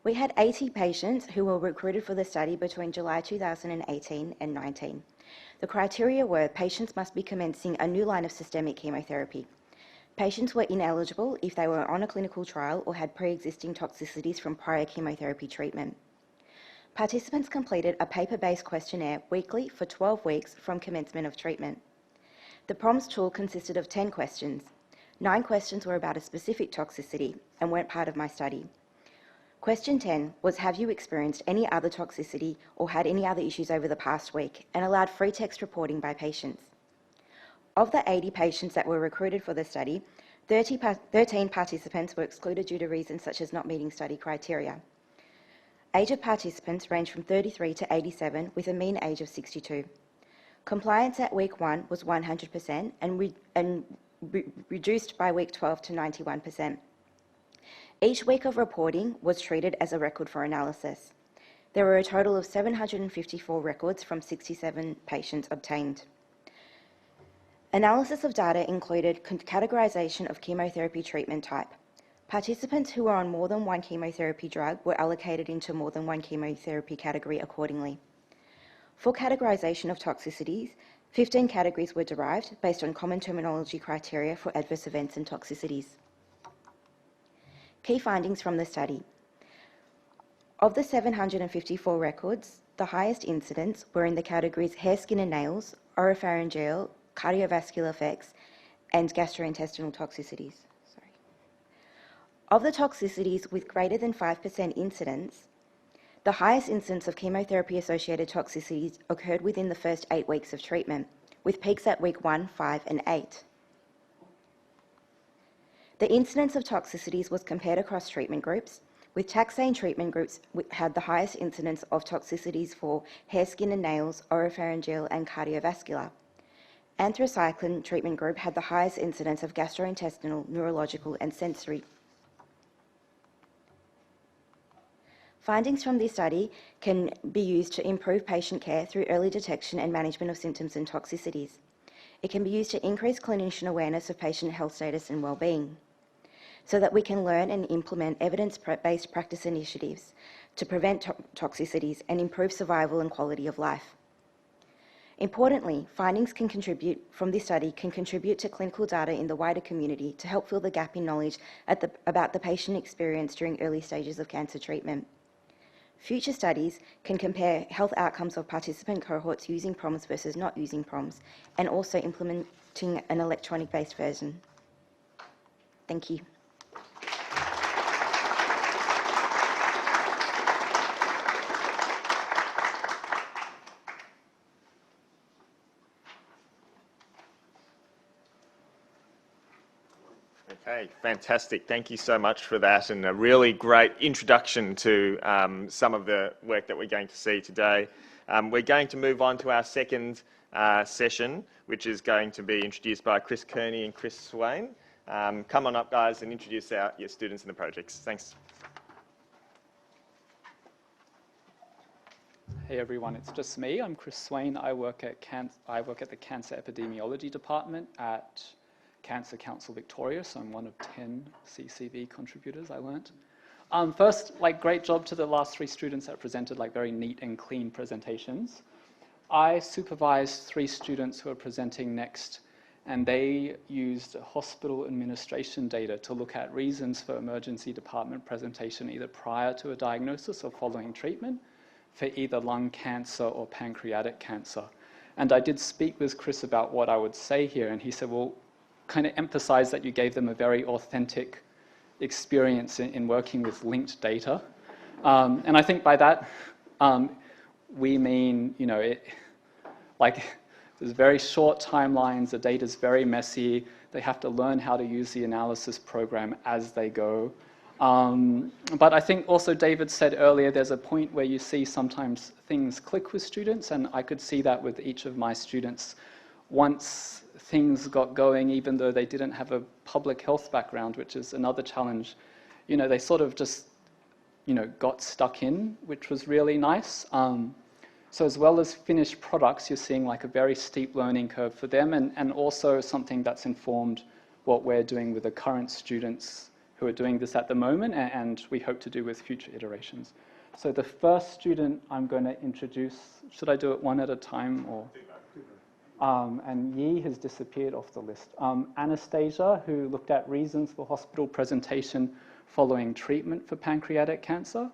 We had 80 patients who were recruited for the study between July 2018 and 19. The criteria were patients must be commencing a new line of systemic chemotherapy. Patients were ineligible if they were on a clinical trial or had pre-existing toxicities from prior chemotherapy treatment. Participants completed a paper-based questionnaire weekly for 12 weeks from commencement of treatment. The PROMS tool consisted of 10 questions. 9 questions were about a specific toxicity and weren't part of my study. Question 10 was, have you experienced any other toxicity or had any other issues over the past week, and allowed free text reporting by patients. Of the 80 patients that were recruited for the study, 13 participants were excluded due to reasons such as not meeting study criteria. Age of participants ranged from 33 to 87, with a mean age of 62. Compliance at week 1 was 100% and reduced by week 12 to 91%. Each week of reporting was treated as a record for analysis. There were a total of 754 records from 67 patients obtained. Analysis of data included categorisation of chemotherapy treatment type. Participants who were on more than one chemotherapy drug were allocated into more than one chemotherapy category accordingly. For categorisation of toxicities, 15 categories were derived based on common terminology criteria for adverse events and toxicities. Key findings from the study. Of the 754 records, the highest incidents were in the categories hair, skin and nails, oropharyngeal, cardiovascular effects, and gastrointestinal toxicities. Of the toxicities with greater than 5% incidence, the highest incidence of chemotherapy-associated toxicities occurred within the first 8 weeks of treatment, with peaks at week 1, 5 and 8. The incidence of toxicities was compared across treatment groups, with taxane treatment groups had the highest incidence of toxicities for hair, skin and nails, oropharyngeal and cardiovascular. Anthracycline treatment group had the highest incidence of gastrointestinal, neurological and sensory. Findings from this study can be used to improve patient care through early detection and management of symptoms and toxicities. It can be used to increase clinician awareness of patient health status and well-being, so that we can learn and implement evidence-based practice initiatives to prevent toxicities and improve survival and quality of life. Importantly, findings from this study can contribute to clinical data in the wider community to help fill the gap in knowledge about the patient experience during early stages of cancer treatment. Future studies can compare health outcomes of participant cohorts using PROMS versus not using PROMS, and also implementing an electronic-based version. Thank you. Okay, fantastic. Thank you so much for that, and a really great introduction to some of the work that we're going to see today. We're going to move on to our second session, which is going to be introduced by Chris Kearney and Chris Swain. Come on up, guys, and introduce your students and the projects. Thanks. Hey everyone, it's just me. I'm Chris Swain. I work at the Cancer Epidemiology Department at Cancer Council Victoria, so I'm one of 10 CCV contributors, I learnt. First, great job to the last 3 students that presented very neat and clean presentations. I supervised 3 students who are presenting next, and they used hospital administration data to look at reasons for emergency department presentation either prior to a diagnosis or following treatment for either lung cancer or pancreatic cancer. And I did speak with Chris about what I would say here, and he said, well, kind of emphasize that you gave them a very authentic experience in working with linked data. And I think by that, we mean, there's very short timelines, the data's very messy, they have to learn how to use the analysis program as they go. But I think also David said earlier, there's a point where you see sometimes things click with students, and I could see that with each of my students. Once things got going, even though they didn't have a public health background, which is another challenge, they sort of just, got stuck in, which was really nice. So as well as finished products, you're seeing a very steep learning curve for them, and also something that's informed what we're doing with the current students who are doing this at the moment, and we hope to do with future iterations. So the first student I'm going to introduce, should I do it one at a time or? And Yi has disappeared off the list. Anastasia, who looked at reasons for hospital presentation following treatment for pancreatic cancer,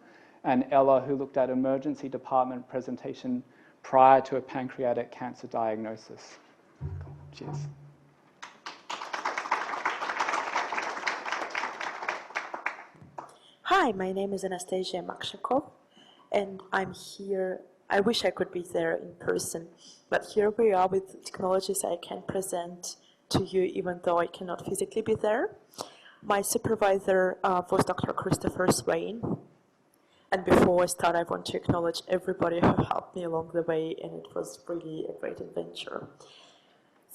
and Ella, who looked at emergency department presentation prior to a pancreatic cancer diagnosis. Cheers. Hi, my name is Anastasia Makshakov, and I'm here. I wish I could be there in person, but here we are with technologies I can present to you even though I cannot physically be there. My supervisor was Dr. Christopher Swain, and before I start I want to acknowledge everybody who helped me along the way, and it was really a great adventure.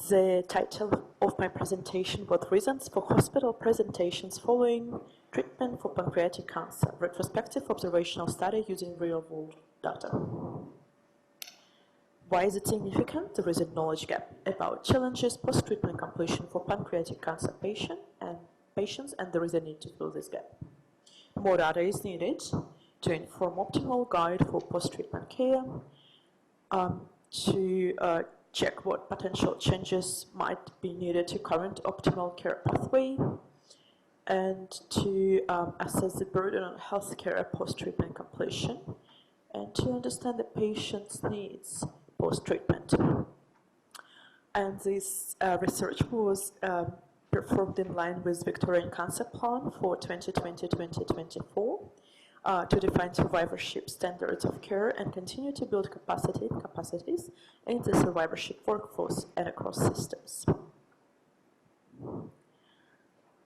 The title of my presentation was Reasons for Hospital Presentations Following Treatment for Pancreatic Cancer, Retrospective Observational Study Using Real-World Data. Why is it significant? There is a knowledge gap about challenges post-treatment completion for pancreatic cancer patients, and there is a need to fill this gap. More data is needed to inform optimal guide for post-treatment care, to check what potential changes might be needed to current optimal care pathway, and to assess the burden on healthcare post-treatment completion, and to understand the patient's needs post-treatment. And this research was performed in line with Victorian Cancer Plan for 2020-2024 to define survivorship standards of care and continue to build capacities in the survivorship workforce and across systems.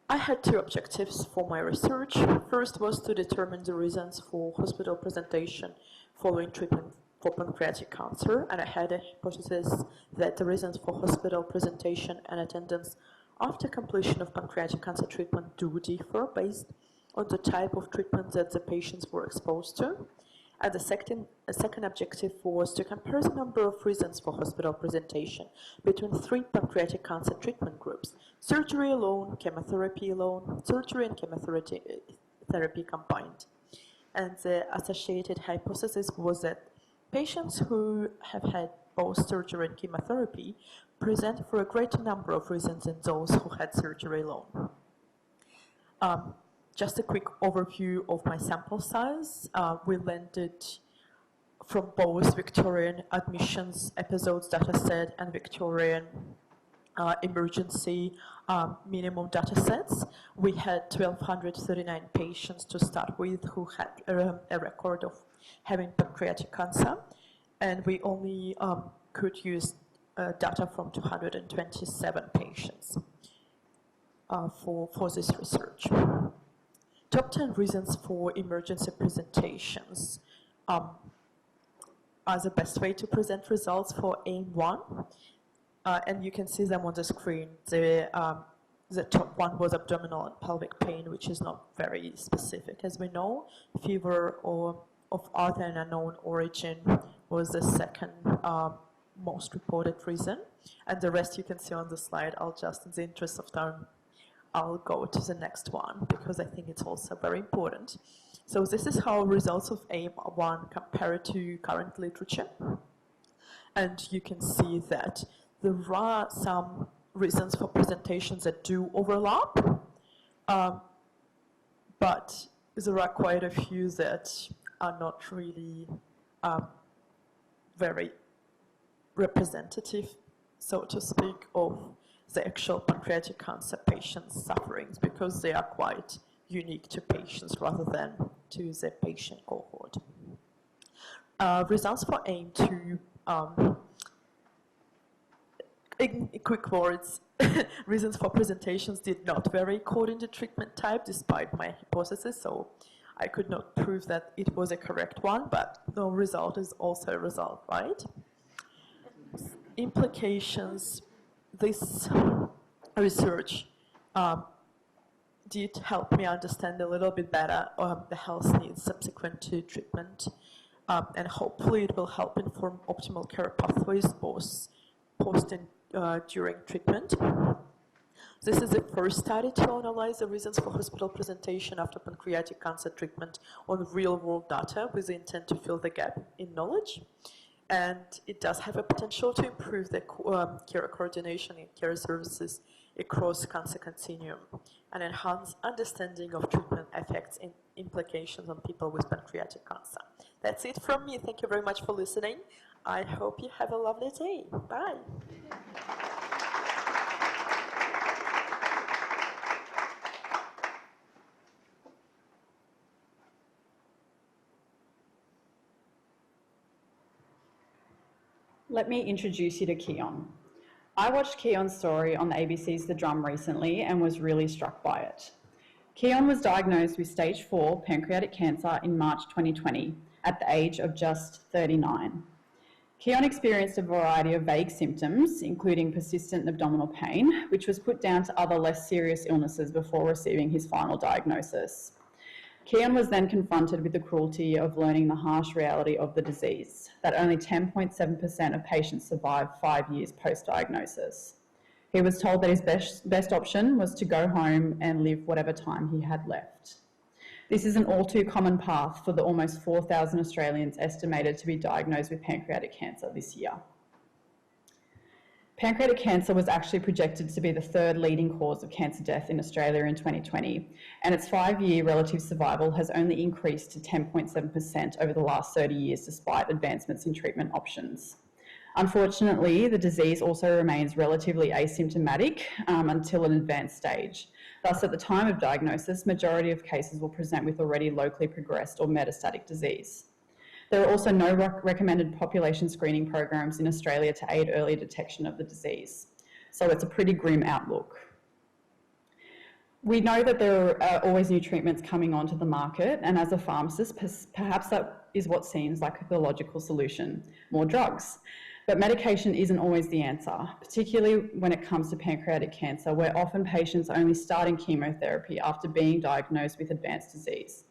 I had two objectives for my research. First was to determine the reasons for hospital presentation following treatment for pancreatic cancer, and I had a hypothesis that the reasons for hospital presentation and attendance after completion of pancreatic cancer treatment do differ based on the type of treatment that the patients were exposed to. And the second objective was to compare the number of reasons for hospital presentation between 3 pancreatic cancer treatment groups: surgery alone, chemotherapy alone, surgery and chemotherapy combined. And the associated hypothesis was that patients who have had both surgery and chemotherapy present for a greater number of reasons than those who had surgery alone. Just a quick overview of my sample size. We landed from both Victorian admissions episodes dataset and Victorian emergency minimum datasets. We had 1,239 patients to start with who had a record of having pancreatic cancer, and we only could use data from 227 patients for this research. Top 10 reasons for emergency presentations are the best way to present results for AIM-1, and you can see them on the screen. The top one was abdominal and pelvic pain, which is not very specific. As we know, fever or of other and unknown origin was the second most reported reason, and the rest you can see on the slide. I'll just, in the interest of time, I'll go to the next one because I think it's also very important. So this is how results of AIM-1 compare to current literature. And you can see that there are some reasons for presentations that do overlap, but there are quite a few that are not really very representative, so to speak, of the actual pancreatic cancer patients' sufferings, because they are quite unique to patients rather than to the patient cohort. Results for AIM-2, in quick words, reasons for presentations did not vary according to treatment type, despite my hypothesis, so I could not prove that it was a correct one, but no result is also a result, right? Implications. This research did help me understand a little bit better the health needs subsequent to treatment, and hopefully it will help inform optimal care pathways both post and during treatment. This is the first study to analyze the reasons for hospital presentation after pancreatic cancer treatment on real-world data with the intent to fill the gap in knowledge. And it does have a potential to improve the care coordination and care services across cancer continuum and enhance understanding of treatment effects and implications on people with pancreatic cancer. That's it from me. Thank you very much for listening. I hope you have a lovely day. Bye. let me introduce you to Keon. I watched Keon's story on the ABC's The Drum recently and was really struck by it. Keon was diagnosed with stage 4 pancreatic cancer in March 2020 at the age of just 39. Keon experienced a variety of vague symptoms, including persistent abdominal pain, which was put down to other less serious illnesses before receiving his final diagnosis. Keon was then confronted with the cruelty of learning the harsh reality of the disease, that only 10.7% of patients survive 5 years post-diagnosis. He was told that his best option was to go home and live whatever time he had left. This is an all too common path for the almost 4,000 Australians estimated to be diagnosed with pancreatic cancer this year. Pancreatic cancer was actually projected to be the 3rd leading cause of cancer death in Australia in 2020, and its 5-year relative survival has only increased to 10.7% over the last 30 years despite advancements in treatment options. Unfortunately, the disease also remains relatively asymptomatic until an advanced stage. Thus, at the time of diagnosis, majority of cases will present with already locally progressed or metastatic disease. There are also no recommended population screening programs in Australia to aid early detection of the disease. So it's a pretty grim outlook. We know that there are always new treatments coming onto the market, and as a pharmacist, perhaps that is what seems like the logical solution, more drugs. But medication isn't always the answer, particularly when it comes to pancreatic cancer, where often patients are only starting chemotherapy after being diagnosed with advanced disease.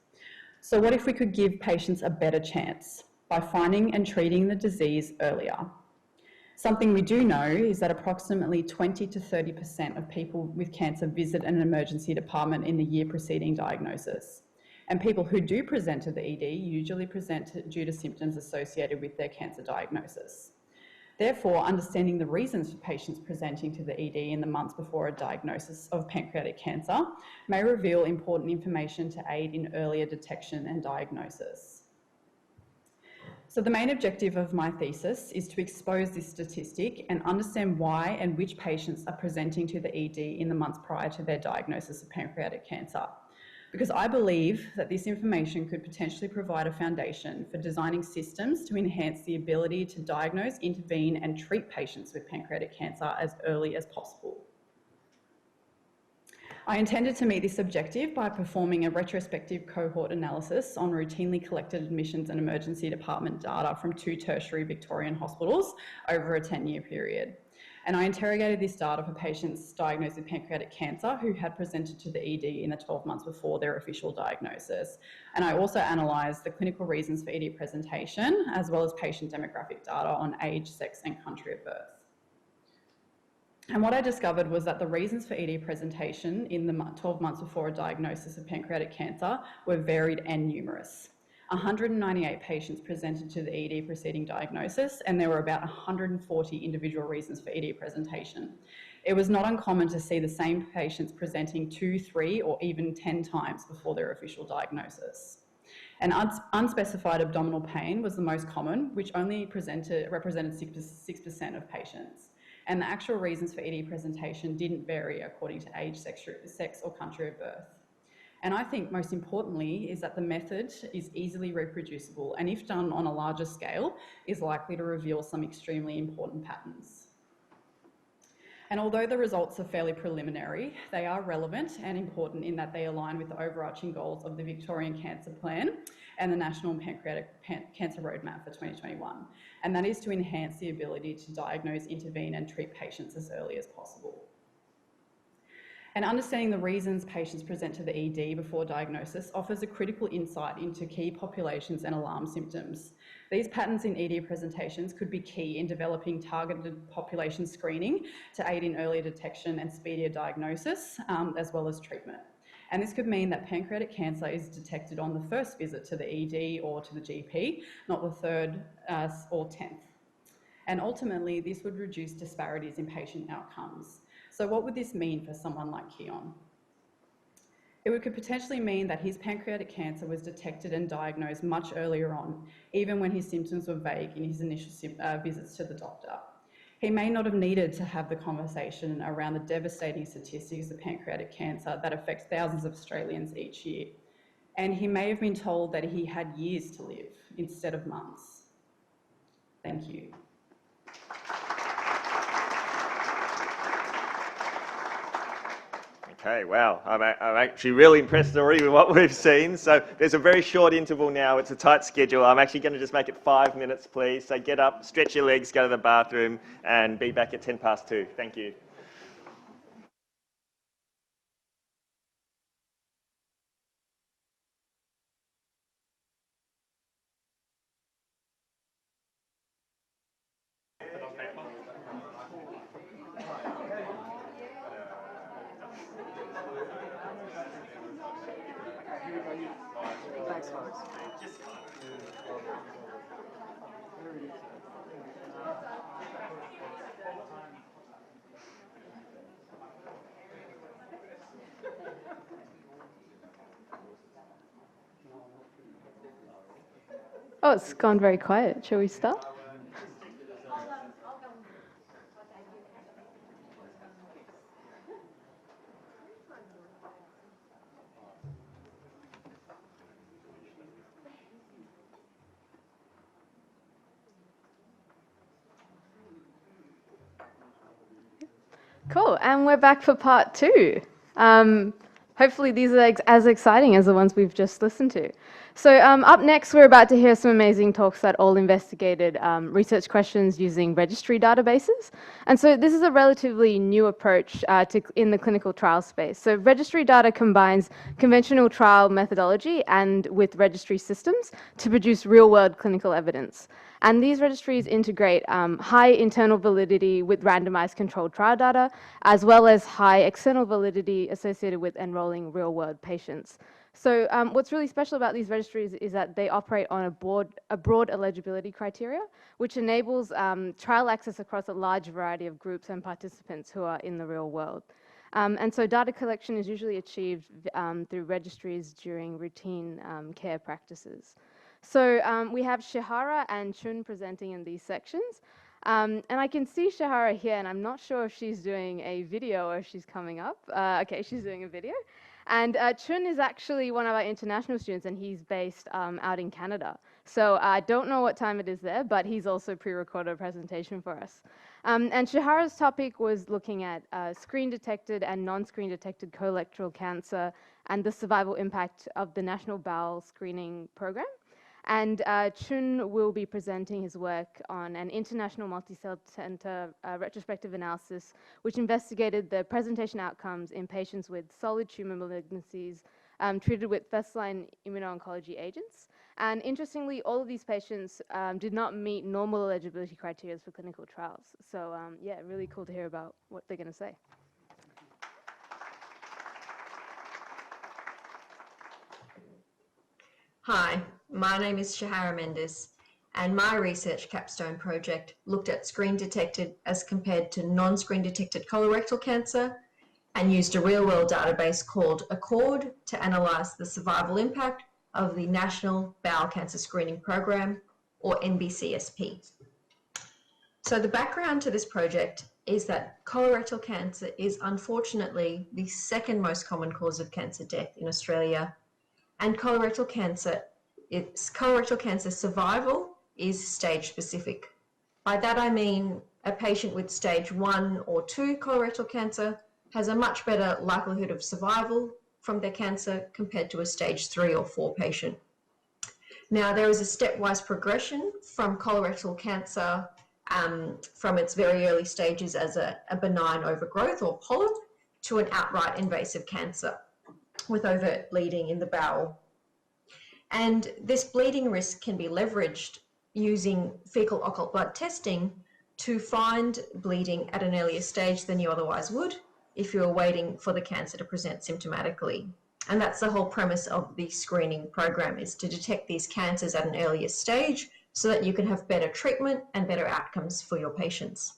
So what if we could give patients a better chance by finding and treating the disease earlier? Something we do know is that approximately 20 to 30% of people with cancer visit an emergency department in the year preceding diagnosis. And people who do present to the ED usually present due to symptoms associated with their cancer diagnosis. Therefore, understanding the reasons for patients presenting to the ED in the months before a diagnosis of pancreatic cancer may reveal important information to aid in earlier detection and diagnosis. So the main objective of my thesis is to expose this statistic and understand why and which patients are presenting to the ED in the months prior to their diagnosis of pancreatic cancer. Because I believe that this information could potentially provide a foundation for designing systems to enhance the ability to diagnose, intervene and treat patients with pancreatic cancer as early as possible. I intended to meet this objective by performing a retrospective cohort analysis on routinely collected admissions and emergency department data from 2 tertiary Victorian hospitals over a 10-year period. And I interrogated this data for patients diagnosed with pancreatic cancer who had presented to the ED in the 12 months before their official diagnosis. And I also analysed the clinical reasons for ED presentation, as well as patient demographic data on age, sex and country of birth. And what I discovered was that the reasons for ED presentation in the 12 months before a diagnosis of pancreatic cancer were varied and numerous. 198 patients presented to the ED preceding diagnosis, and there were about 140 individual reasons for ED presentation. It was not uncommon to see the same patients presenting 2, 3, or even 10 times before their official diagnosis. And unspecified abdominal pain was the most common, which only represented 6% of patients. And the actual reasons for ED presentation didn't vary according to age, sex or country of birth. And I think most importantly is that the method is easily reproducible and if done on a larger scale is likely to reveal some extremely important patterns. And although the results are fairly preliminary, they are relevant and important in that they align with the overarching goals of the Victorian Cancer Plan and the National Pancreatic Cancer Roadmap for 2021. And that is to enhance the ability to diagnose, intervene and treat patients as early as possible. And understanding the reasons patients present to the ED before diagnosis offers a critical insight into key populations and alarm symptoms. These patterns in ED presentations could be key in developing targeted population screening to aid in earlier detection and speedier diagnosis, as well as treatment. And this could mean that pancreatic cancer is detected on the first visit to the ED or to the GP, not the 3rd or 10th. And ultimately, this would reduce disparities in patient outcomes. So what would this mean for someone like Keon? It could potentially mean that his pancreatic cancer was detected and diagnosed much earlier on, even when his symptoms were vague in his initial visits to the doctor. He may not have needed to have the conversation around the devastating statistics of pancreatic cancer that affect thousands of Australians each year. And he may have been told that he had years to live instead of months. Thank you. Okay, wow. I'm actually really impressed already with what we've seen. So there's a very short interval now. It's a tight schedule. I'm actually going to just make it 5 minutes, please. So get up, stretch your legs, go to the bathroom, and be back at 2:10. Thank you. Thanks, folks. Oh, it's gone very quiet. Shall we start? Cool, and we're back for part 2. Hopefully these are as exciting as the ones we've just listened to. So up next, we're about to hear some amazing talks that all investigated research questions using registry databases. And so this is a relatively new approach in the clinical trial space. So registry data combines conventional trial methodology and with registry systems to produce real-world clinical evidence. And these registries integrate high internal validity with randomized controlled trial data, as well as high external validity associated with enrolling real-world patients. So what's really special about these registries is that they operate on a broad eligibility criteria, which enables trial access across a large variety of groups and participants who are in the real world. And so data collection is usually achieved through registries during routine care practices. So we have Shihara and Chun presenting in these sections. And I can see Shihara here, and I'm not sure if she's doing a video or if she's coming up. Okay, she's doing a video. And Chun is actually one of our international students, and he's based out in Canada. So I don't know what time it is there, but he's also pre-recorded a presentation for us. And Shihara's topic was looking at screen-detected and non-screen detected colorectal cancer and the survival impact of the National Bowel Screening Program. And Chun will be presenting his work on an international multi-center retrospective analysis, which investigated the presentation outcomes in patients with solid tumor malignancies treated with first-line immuno-oncology agents. And interestingly, all of these patients did not meet normal eligibility criteria for clinical trials. So yeah, really cool to hear about what they're going to say. Hi, my name is Shihara Mendes, and my research capstone project looked at screen-detected as compared to non-screen detected colorectal cancer and used a real-world database called ACCORD to analyse the survival impact of the National Bowel Cancer Screening Program, or NBCSP. So the background to this project is that colorectal cancer is unfortunately the second most common cause of cancer death in Australia, and colorectal cancer survival is stage specific. By that I mean a patient with stage 1 or 2 colorectal cancer has a much better likelihood of survival from their cancer compared to a stage 3 or 4 patient. Now there is a stepwise progression from colorectal cancer from its very early stages as a benign overgrowth or polyp to an outright invasive cancer with overt bleeding in the bowel. And this bleeding risk can be leveraged using fecal occult blood testing to find bleeding at an earlier stage than you otherwise would if you were waiting for the cancer to present symptomatically. And that's the whole premise of the screening program, is to detect these cancers at an earlier stage so that you can have better treatment and better outcomes for your patients.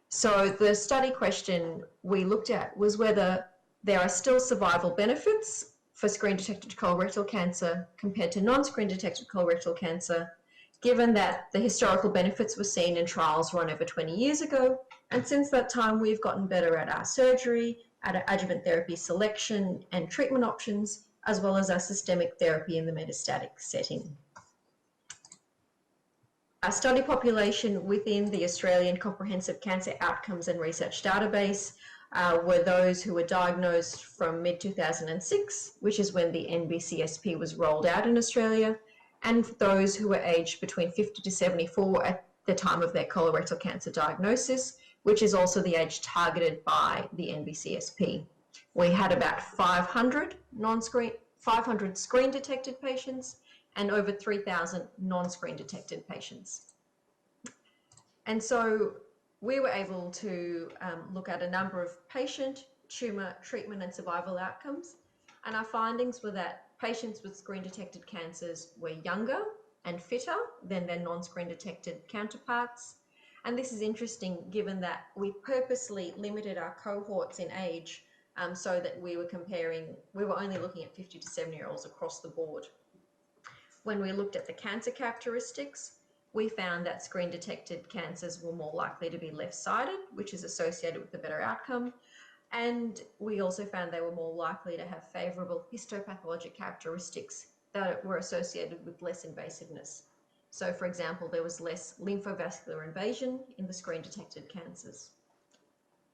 So the study question we looked at was whether there are still survival benefits for screen-detected colorectal cancer compared to non-screen detected colorectal cancer, given that the historical benefits were seen in trials run over 20 years ago. And since that time, we've gotten better at our surgery, at our adjuvant therapy selection and treatment options, as well as our systemic therapy in the metastatic setting. Our study population within the Australian Comprehensive Cancer Outcomes and Research Database were those who were diagnosed from mid-2006, which is when the NBCSP was rolled out in Australia, and those who were aged between 50 to 74 at the time of their colorectal cancer diagnosis, which is also the age targeted by the NBCSP. We had about 500 screen detected patients and over 3,000 non-screen detected patients. And so we were able to look at a number of patient, tumour, treatment and survival outcomes, and our findings were that patients with screen detected cancers were younger and fitter than their non-screen detected counterparts. And this is interesting given that we purposely limited our cohorts in age so that we were only looking at 50 to 70-year-olds across the board. When we looked at the cancer characteristics, we found that screen detected cancers were more likely to be left-sided, which is associated with a better outcome. And we also found they were more likely to have favourable histopathologic characteristics that were associated with less invasiveness. So, for example, there was less lymphovascular invasion in the screen detected cancers.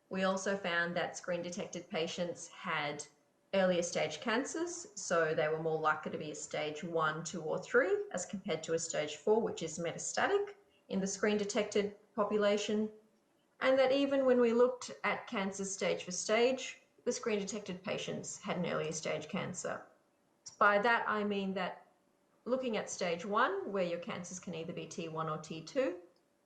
We also found that screen detected patients had earlier stage cancers, so they were more likely to be a stage 1, 2 or 3 as compared to a stage 4, which is metastatic in the screen detected population. And that even when we looked at cancers stage for stage, the screen detected patients had an earlier stage cancer. By that I mean that looking at stage 1, where your cancers can either be T1 or T2,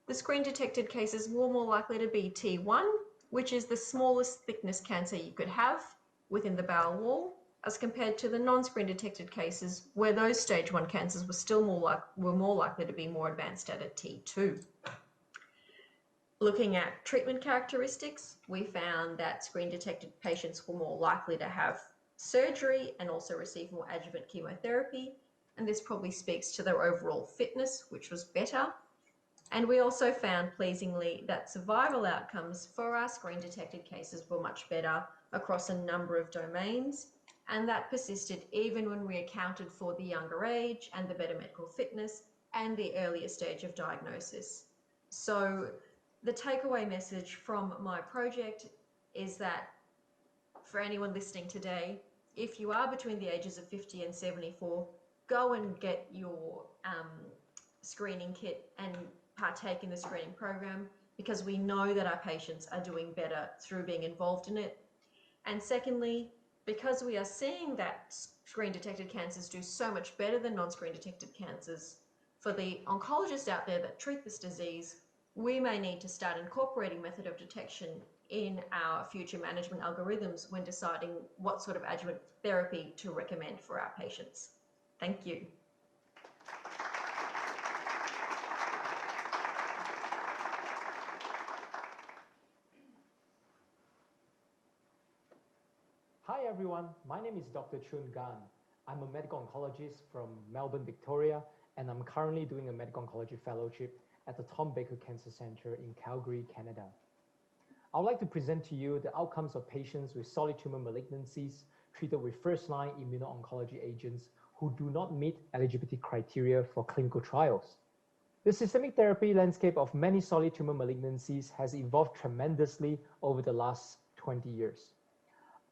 the screen detected cases were more likely to be T1, which is the smallest thickness cancer you could have within the bowel wall, as compared to the non-screen detected cases where those stage 1 cancers were more likely to be more advanced at a T2. Looking at treatment characteristics, we found that screen detected patients were more likely to have surgery and also receive more adjuvant chemotherapy, and this probably speaks to their overall fitness, which was better. And we also found, pleasingly, that survival outcomes for our screen detected cases were much better across a number of domains, and that persisted even when we accounted for the younger age and the better medical fitness and the earlier stage of diagnosis. So the takeaway message from my project is that for anyone listening today, if you are between the ages of 50 and 74, go and get your screening kit and partake in the screening program, because we know that our patients are doing better through being involved in it. And secondly, because we are seeing that screen detected cancers do so much better than non-screen detected cancers, for the oncologists out there that treat this disease, we may need to start incorporating method of detection in our future management algorithms when deciding what sort of adjuvant therapy to recommend for our patients. Thank you. Hi everyone, my name is Dr. Chun Gan. I'm a medical oncologist from Melbourne, Victoria, and I'm currently doing a medical oncology fellowship at the Tom Baker Cancer Centre in Calgary, Canada. I would like to present to you the outcomes of patients with solid tumor malignancies treated with first-line immuno-oncology agents who do not meet eligibility criteria for clinical trials. The systemic therapy landscape of many solid tumor malignancies has evolved tremendously over the last 20 years.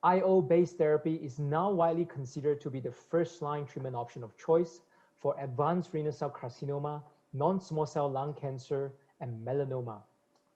IO-based therapy is now widely considered to be the first-line treatment option of choice for advanced renal cell carcinoma, non-small cell lung cancer, and melanoma.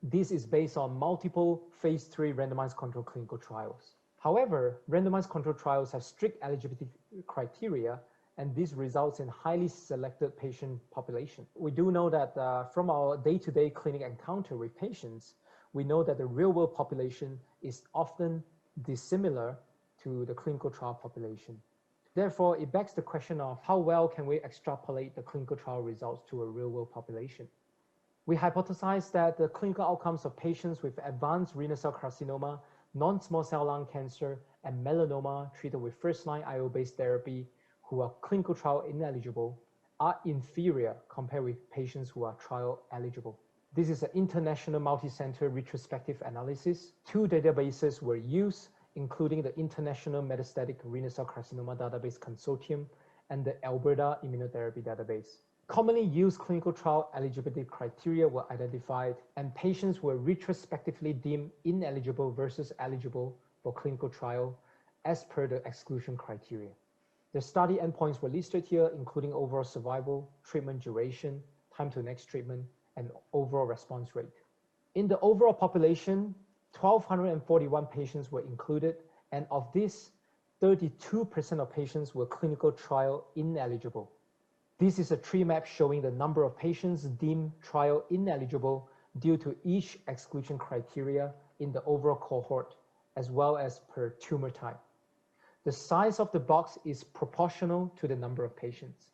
This is based on multiple phase 3 randomized controlled clinical trials. However, randomized controlled trials have strict eligibility criteria, and this results in highly selected patient population. We do know that from our day-to-day clinic encounter with patients, we know that the real-world population is often dissimilar to the clinical trial population. Therefore, it begs the question of how well can we extrapolate the clinical trial results to a real-world population? We hypothesize that the clinical outcomes of patients with advanced renal cell carcinoma, non-small cell lung cancer, and melanoma treated with first-line IO-based therapy who are clinical trial ineligible are inferior compared with patients who are trial eligible. This is an international multi-center retrospective analysis. 2 databases were used, including the International Metastatic Renal Cell Carcinoma Database Consortium and the Alberta Immunotherapy Database. Commonly used clinical trial eligibility criteria were identified, and patients were retrospectively deemed ineligible versus eligible for clinical trial as per the exclusion criteria. The study endpoints were listed here, including overall survival, treatment duration, time to next treatment, and overall response rate. In the overall population, 1,241 patients were included, and of this, 32% of patients were clinical trial ineligible. This is a tree map showing the number of patients deemed trial ineligible due to each exclusion criteria in the overall cohort, as well as per tumor type. The size of the box is proportional to the number of patients.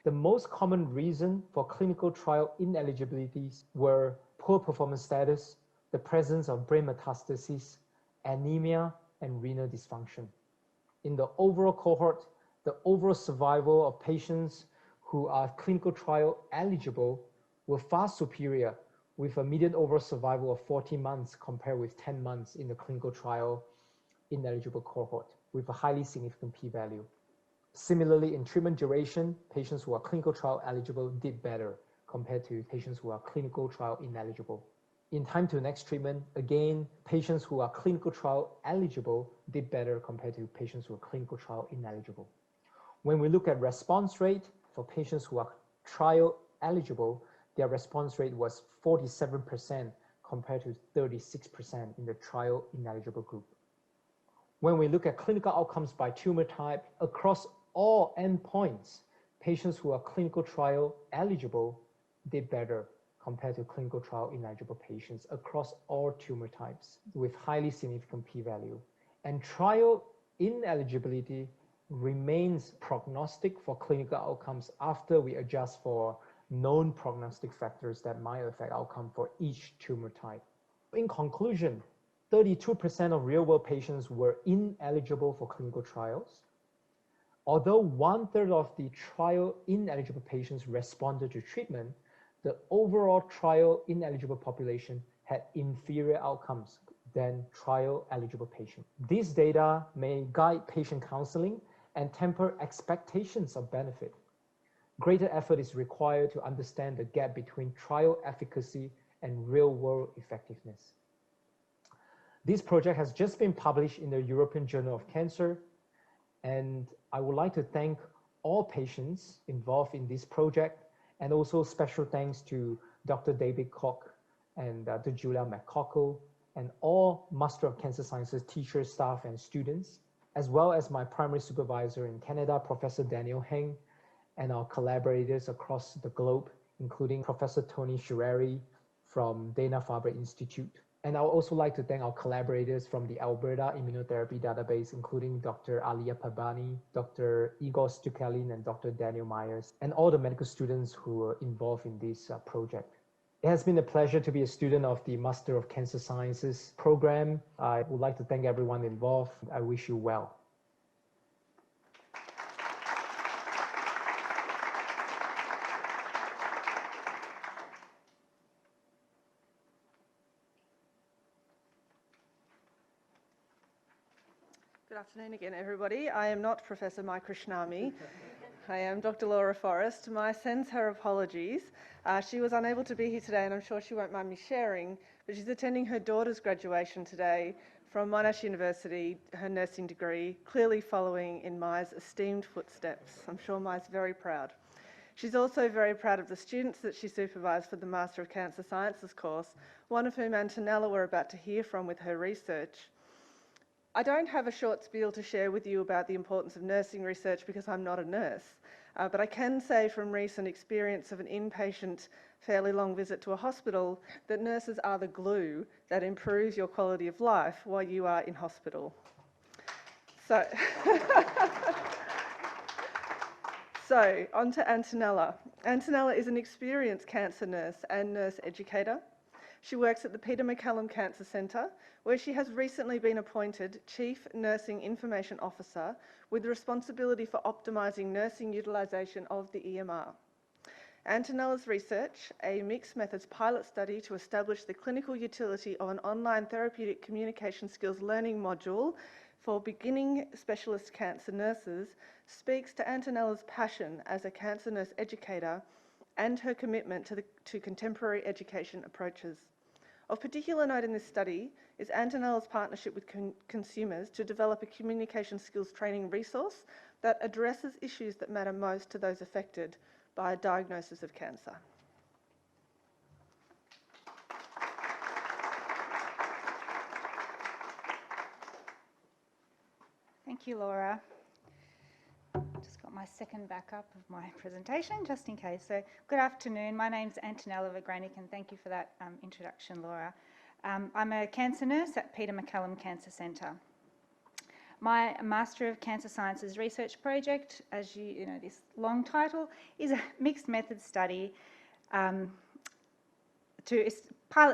The most common reason for clinical trial ineligibilities were poor performance status, the presence of brain metastases, anemia, and renal dysfunction. In the overall cohort, the overall survival of patients who are clinical trial eligible were far superior, with a median overall survival of 14 months compared with 10 months in the clinical trial ineligible cohort, with a highly significant p-value. Similarly, in treatment duration, patients who are clinical trial eligible did better compared to patients who are clinical trial ineligible. In time to next treatment, again, patients who are clinical trial eligible did better compared to patients who are clinical trial ineligible. When we look at response rate, for patients who are trial eligible, their response rate was 47% compared to 36% in the trial ineligible group. When we look at clinical outcomes by tumor type, across all endpoints, patients who are clinical trial eligible did better compared to clinical trial ineligible patients across all tumor types with highly significant p-value. And trial ineligibility remains prognostic for clinical outcomes after we adjust for known prognostic factors that might affect outcome for each tumor type. In conclusion, 32% of real-world patients were ineligible for clinical trials. Although 1/3 of the trial ineligible patients responded to treatment, the overall trial ineligible population had inferior outcomes than trial eligible patients. These data may guide patient counseling and temper expectations of benefit. Greater effort is required to understand the gap between trial efficacy and real-world effectiveness. This project has just been published in the European Journal of Cancer, and I would like to thank all patients involved in this project, and also special thanks to Dr. David Kok and Dr. Julia McArthur, and all Master of Cancer Sciences teachers, staff, and students, as well as my primary supervisor in Canada, Professor Daniel Heng, and our collaborators across the globe, including Professor Tony Sherreri from Dana-Farber Institute. And I would also like to thank our collaborators from the Alberta Immunotherapy Database, including Dr. Alia Pabani, Dr. Igor Stukalin, and Dr. Daniel Myers, and all the medical students who were involved in this project. It has been a pleasure to be a student of the Master of Cancer Sciences program. I would like to thank everyone involved. I wish you well. Good afternoon again, everybody. I am not Professor Mai Krishnami. I am Dr. Laura Forrest. Mai sends her apologies. She was unable to be here today, and I'm sure she won't mind me sharing, but she's attending her daughter's graduation today from Monash University, her nursing degree, clearly following in Mai's esteemed footsteps. I'm sure Mai's very proud. She's also very proud of the students that she supervised for the Master of Cancer Sciences course, one of whom Antonella we're about to hear from with her research. I don't have a short spiel to share with you about the importance of nursing research because I'm not a nurse, but I can say from recent experience of an inpatient, fairly long visit to a hospital that nurses are the glue that improves your quality of life while you are in hospital. So, on to Antonella. Antonella is an experienced cancer nurse and nurse educator. She works at the Peter MacCallum Cancer Centre, where she has recently been appointed Chief Nursing Information Officer with responsibility for optimising nursing utilisation of the EMR. Antonella's research, a mixed methods pilot study to establish the clinical utility of an online therapeutic communication skills learning module for beginning specialist cancer nurses, speaks to Antonella's passion as a cancer nurse educator and her commitment to contemporary education approaches. Of particular note in this study is Antonella's partnership with consumers to develop a communication skills training resource that addresses issues that matter most to those affected by a diagnosis of cancer. Thank you, Laura. Just got my second backup of my presentation, just in case. So, good afternoon. My name's Antonella Vagranic, and thank you for that introduction, Laura. I'm a cancer nurse at Peter MacCallum Cancer Centre. My Master of Cancer Sciences research project, as you know, this long title, is a mixed method study, pilot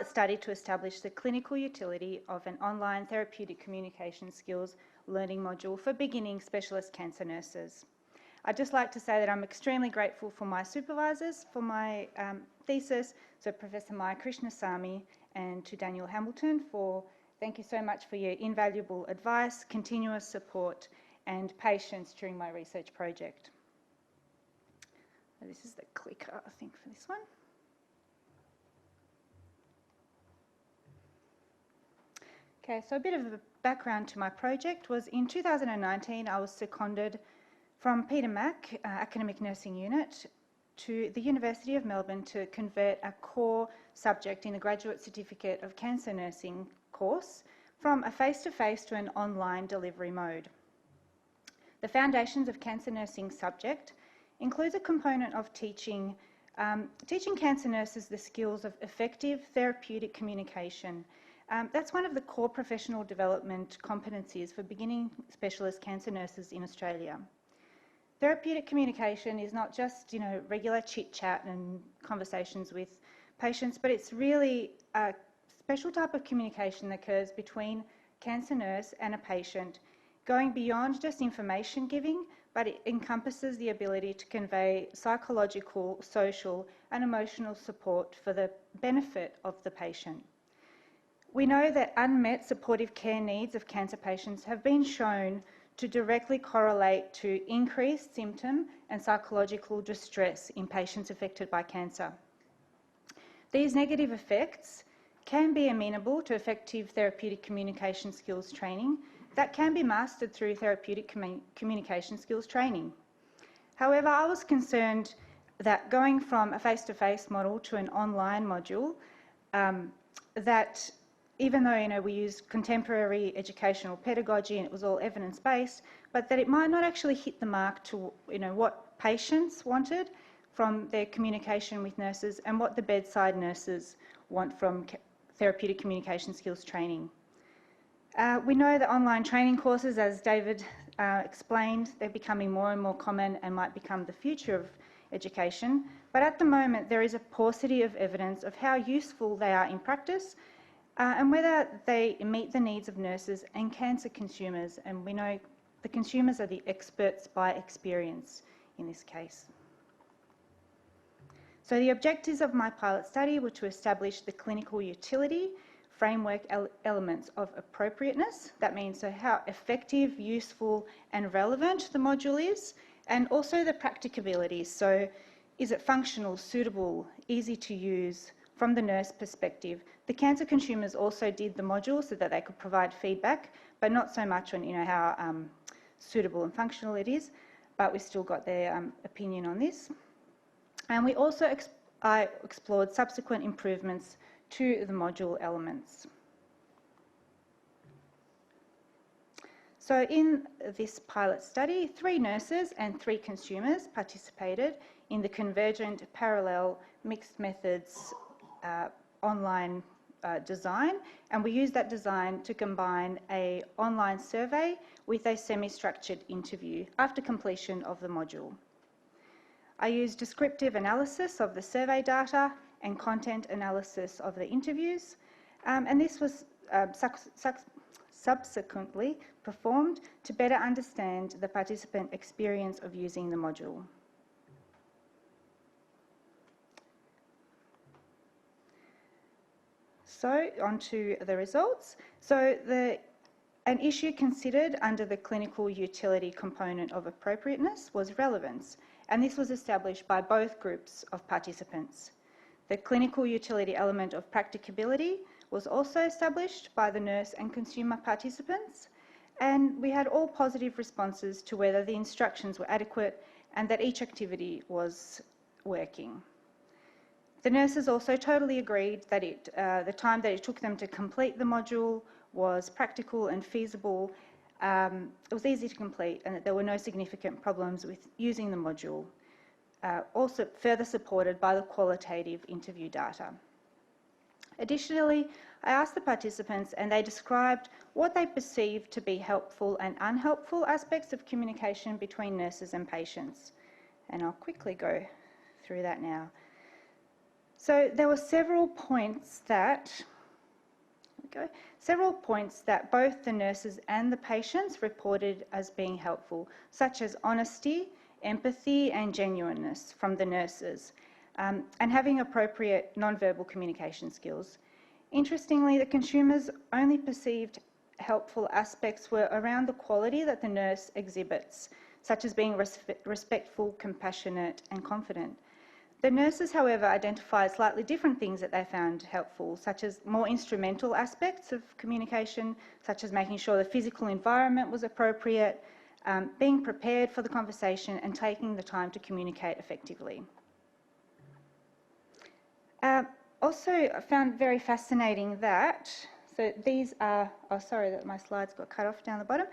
study to establish the clinical utility of an online therapeutic communication skills learning module for beginning specialist cancer nurses. I'd just like to say that I'm extremely grateful for my supervisors for my thesis, so Professor Maya Krishnasamy and to Daniel Hamilton thank you so much for your invaluable advice, continuous support and patience during my research project. This is the clicker, I think, for this one. Okay, so a bit of a background to my project was in 2019 I was seconded from Peter Mac Academic Nursing Unit to the University of Melbourne to convert a core subject in the Graduate Certificate of Cancer Nursing course from a face-to-face to an online delivery mode. The Foundations of Cancer Nursing subject includes a component of teaching cancer nurses the skills of effective therapeutic communication. That's one of the core professional development competencies for beginning specialist cancer nurses in Australia. Therapeutic communication is not just, regular chit-chat and conversations with patients, but it's really a special type of communication that occurs between cancer nurse and a patient, going beyond just information giving, but it encompasses the ability to convey psychological, social and emotional support for the benefit of the patient. We know that unmet supportive care needs of cancer patients have been shown to directly correlate to increased symptom and psychological distress in patients affected by cancer. These negative effects can be amenable to effective therapeutic communication skills training that can be mastered through therapeutic communication skills training. However, I was concerned that going from a face-to-face model to an online module, that even though we used contemporary educational pedagogy and it was all evidence-based, but that it might not actually hit the mark to what patients wanted from their communication with nurses and what the bedside nurses want from therapeutic communication skills training. We know that online training courses, as David explained, they're becoming more and more common and might become the future of education, but at the moment there is a paucity of evidence of how useful they are in practice and whether they meet the needs of nurses and cancer consumers, and we know the consumers are the experts by experience in this case. So the objectives of my pilot study were to establish the clinical utility, framework elements of appropriateness, that means so how effective, useful and relevant the module is, and also the practicability, so is it functional, suitable, easy to use, from the nurse perspective. The cancer consumers also did the module so that they could provide feedback, but not so much on how suitable and functional it is, but we still got their opinion on this. And we also I explored subsequent improvements to the module elements. So in this pilot study, 3 nurses and 3 consumers participated in the convergent parallel mixed methods online design, and we used that design to combine an online survey with a semi-structured interview after completion of the module. I used descriptive analysis of the survey data and content analysis of the interviews, and this was subsequently performed to better understand the participant experience of using the module. So on to the results. So an issue considered under the clinical utility component of appropriateness was relevance, and this was established by both groups of participants. The clinical utility element of practicability was also established by the nurse and consumer participants, and we had all positive responses to whether the instructions were adequate and that each activity was working. The nurses also totally agreed that the time that it took them to complete the module was practical and feasible. It was easy to complete and that there were no significant problems with using the module, also further supported by the qualitative interview data. Additionally, I asked the participants and they described what they perceived to be helpful and unhelpful aspects of communication between nurses and patients. And I'll quickly go through that now. So there were several points that both the nurses and the patients reported as being helpful, such as honesty, empathy and genuineness from the nurses, and having appropriate non-verbal communication skills. Interestingly, the consumers' only perceived helpful aspects were around the quality that the nurse exhibits, such as being respectful, compassionate and confident. The nurses, however, identified slightly different things that they found helpful, such as more instrumental aspects of communication, such as making sure the physical environment was appropriate, being prepared for the conversation and taking the time to communicate effectively. Also, I found very fascinating that, so these are, oh sorry that my slides got cut off down the bottom.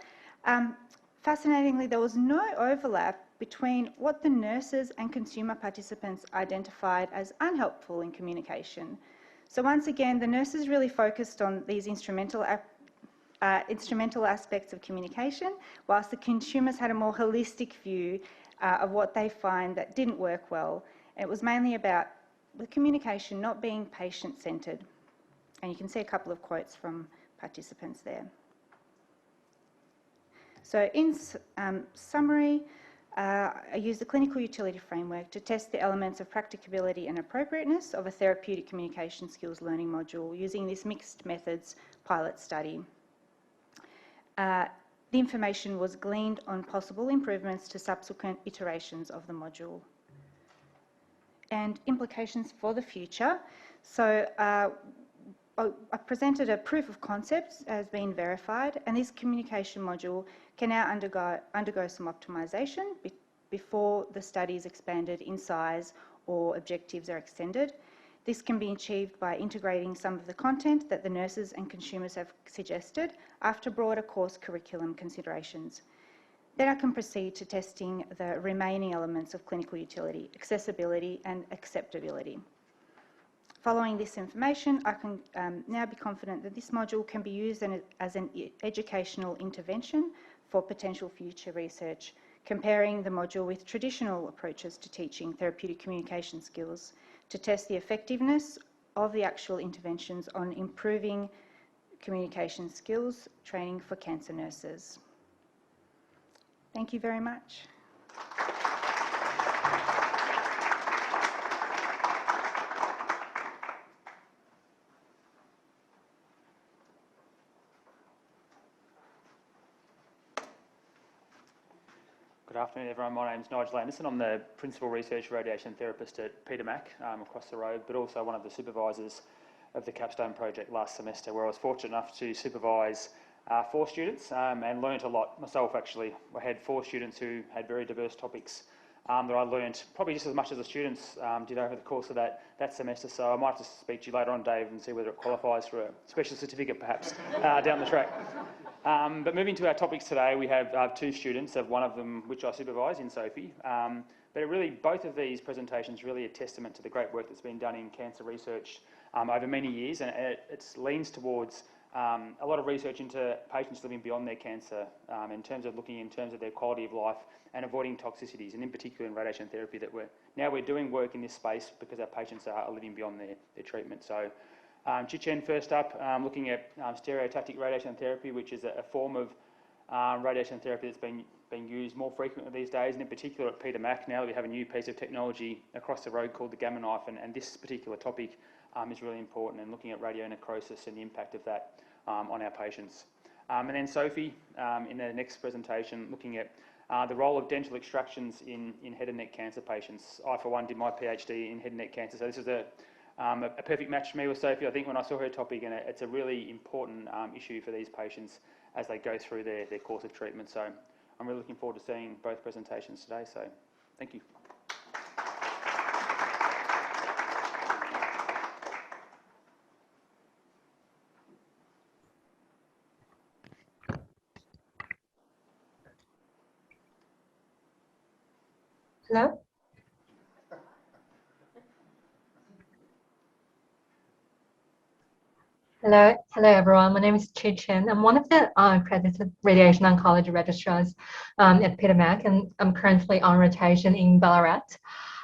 Fascinatingly, there was no overlap between what the nurses and consumer participants identified as unhelpful in communication. So once again, the nurses really focused on these instrumental aspects of communication, whilst the consumers had a more holistic view of what they find that didn't work well. It was mainly about the communication not being patient-centred. And you can see a couple of quotes from participants there. So in summary, I used the clinical utility framework to test the elements of practicability and appropriateness of a therapeutic communication skills learning module using this mixed methods pilot study. The information was gleaned on possible improvements to subsequent iterations of the module. And implications for the future. So I presented a proof of concept as being verified, and this communication module can now undergo some optimisation before the study is expanded in size or objectives are extended. This can be achieved by integrating some of the content that the nurses and consumers have suggested after broader course curriculum considerations. Then I can proceed to testing the remaining elements of clinical utility, accessibility and acceptability. Following this information, I can now be confident that this module can be used as an educational intervention for potential future research, comparing the module with traditional approaches to teaching therapeutic communication skills to test the effectiveness of the actual interventions on improving communication skills training for cancer nurses. Thank you very much. Good afternoon, everyone. My name is Nigel Anderson. I'm the Principal Research Radiation Therapist at Peter Mac across the road, but also one of the supervisors of the Capstone project last semester, where I was fortunate enough to supervise 4 students and learnt a lot myself, actually. I had 4 students who had very diverse topics that I learnt probably just as much as the students did over the course of that semester. So I might have to speak to you later on, Dave, and see whether it qualifies for a special certificate, perhaps, down the track. But moving to our topics today, we have 2 students, of one of them which I supervise, in Sophie. But it really, both of these presentations really a testament to the great work that's been done in cancer research over many years, and it leans towards a lot of research into patients living beyond their cancer in terms of looking in terms of their quality of life and avoiding toxicities, and in particular in radiation therapy that we're doing work in this space because our patients are living beyond their treatment. So Chichen first up, looking at stereotactic radiation therapy, which is a form of radiation therapy that's being used more frequently these days, and in particular at Peter Mac now that we have a new piece of technology across the road called the gamma knife, and this particular topic is really important, and looking at radionecrosis and the impact of that on our patients. And then Sophie, in the next presentation, looking at the role of dental extractions in head and neck cancer patients. I, for one, did my PhD in head and neck cancer, so this is a perfect match for me with Sophie. I think when I saw her topic, and it's a really important issue for these patients as they go through their course of treatment. So I'm really looking forward to seeing both presentations today, so thank you. Hello? Hello everyone. My name is Chi Chen. I'm one of the accredited radiation oncology registrars at Peter Mac, and I'm currently on rotation in Ballarat.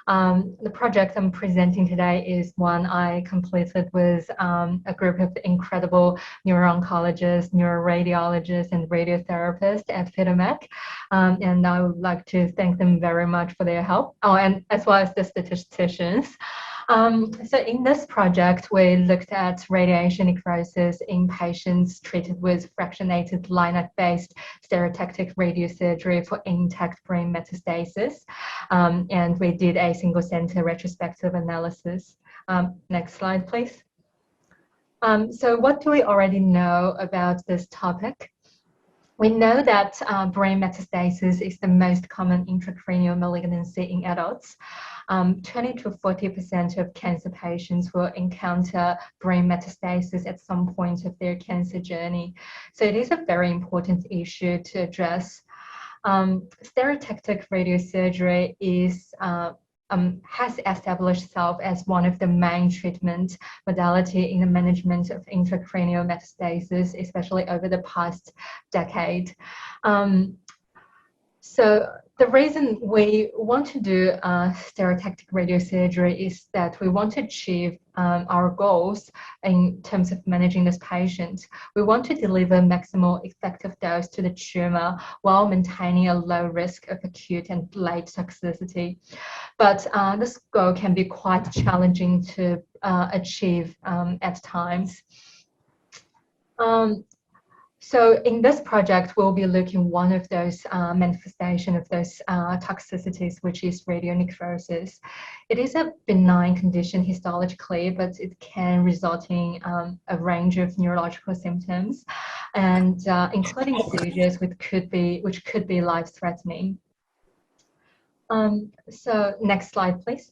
The project I'm presenting today is one I completed with a group of incredible neuro-oncologists, neuroradiologists, and radiotherapists at Peter Mac. And I would like to thank them very much for their help. Oh, and as well as the statisticians. So in this project, we looked at radiation necrosis in patients treated with fractionated linac-based stereotactic radiosurgery for intact brain metastasis. And we did a single-center retrospective analysis. Next slide, please. So what do we already know about this topic? We know that brain metastasis is the most common intracranial malignancy in adults. 20 to 40% of cancer patients will encounter brain metastasis at some point of their cancer journey. So it is a very important issue to address. Stereotactic radiosurgery is has established itself as one of the main treatment modality in the management of intracranial metastasis, especially over the past decade. So the reason we want to do stereotactic radiosurgery is that we want to achieve our goals in terms of managing this patient. We want to deliver maximal effective dose to the tumor while maintaining a low risk of acute and late toxicity. But this goal can be quite challenging to achieve at times. So in this project, we'll be looking one of those manifestations of those toxicities, which is radionecrosis. It is a benign condition histologically, but it can result in a range of neurological symptoms, and including seizures, which could be life-threatening. So next slide, please.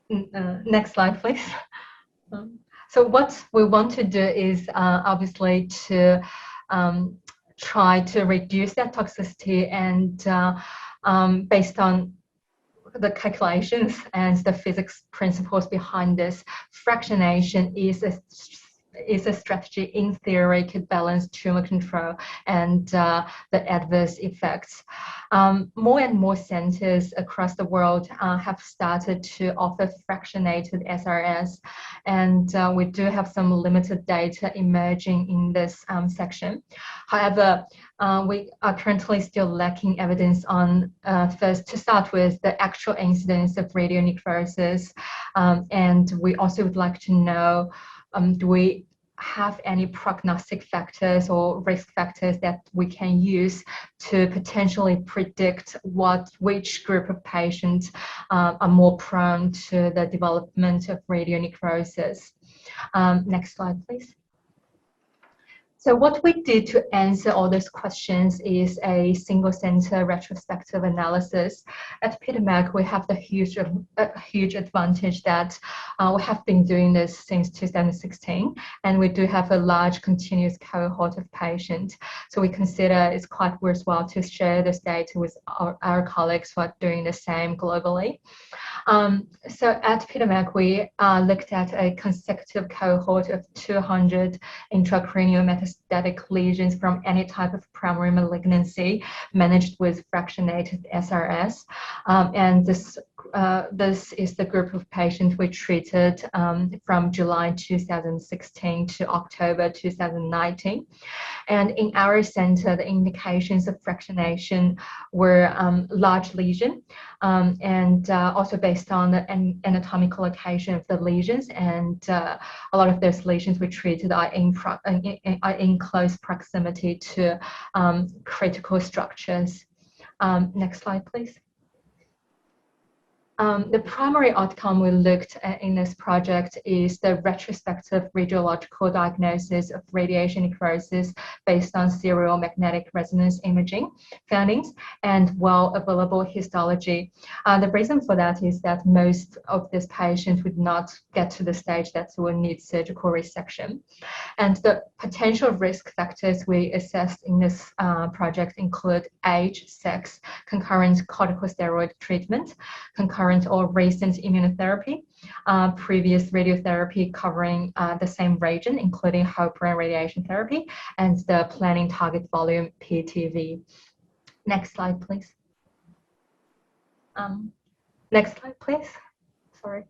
Next slide, please. So what we want to do is obviously to try to reduce that toxicity, and based on the calculations and the physics principles behind this, fractionation is a strategy in theory could balance tumor control and the adverse effects. More and more centers across the world have started to offer fractionated SRS, and we do have some limited data emerging in this section. However, we are currently still lacking evidence on, first to start with, the actual incidence of radionecrosis, and we also would like to know, do we have any prognostic factors or risk factors that we can use to potentially predict which group of patients are more prone to the development of radionecrosis? Next slide, please. So what we did to answer all those questions is a single center retrospective analysis. At Peter Mac, we have the huge advantage that we have been doing this since 2016, and we do have a large continuous cohort of patients. So we consider it's quite worthwhile to share this data with our colleagues who are doing the same globally. So at Peter Mac, we looked at a consecutive cohort of 200 intracranial metastatic lesions from any type of primary malignancy managed with fractionated SRS. And this this is the group of patients we treated from July 2016 to October 2019. And in our center, the indications of fractionation were large lesion and also based on the anatomical location of the lesions. And a lot of those lesions we treated are in close proximity to critical structures. Next slide, please. The primary outcome we looked at in this project is the retrospective radiological diagnosis of radiation necrosis based on serial magnetic resonance imaging findings and well-available histology. The reason for that is that most of these patients would not get to the stage that will need surgical resection. And the potential risk factors we assessed in this project include age, sex, concurrent corticosteroid treatment, concurrent or recent immunotherapy, previous radiotherapy covering the same region, including HOPRA radiation therapy, and the planning target volume PTV. Next slide, please. Next slide, please. Sorry.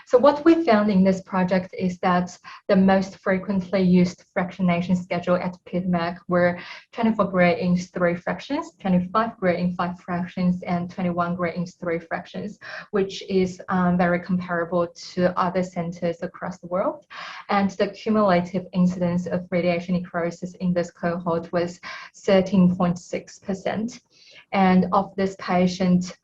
So what we found in this project is that the most frequently used fractionation schedule at Peter Mac were 24 gray in 3 fractions, 25 gray in 5 fractions, and 21 gray in 3 fractions, which is very comparable to other centers across the world. And the cumulative incidence of radiation necrosis in this cohort was 13.6%. And of this patient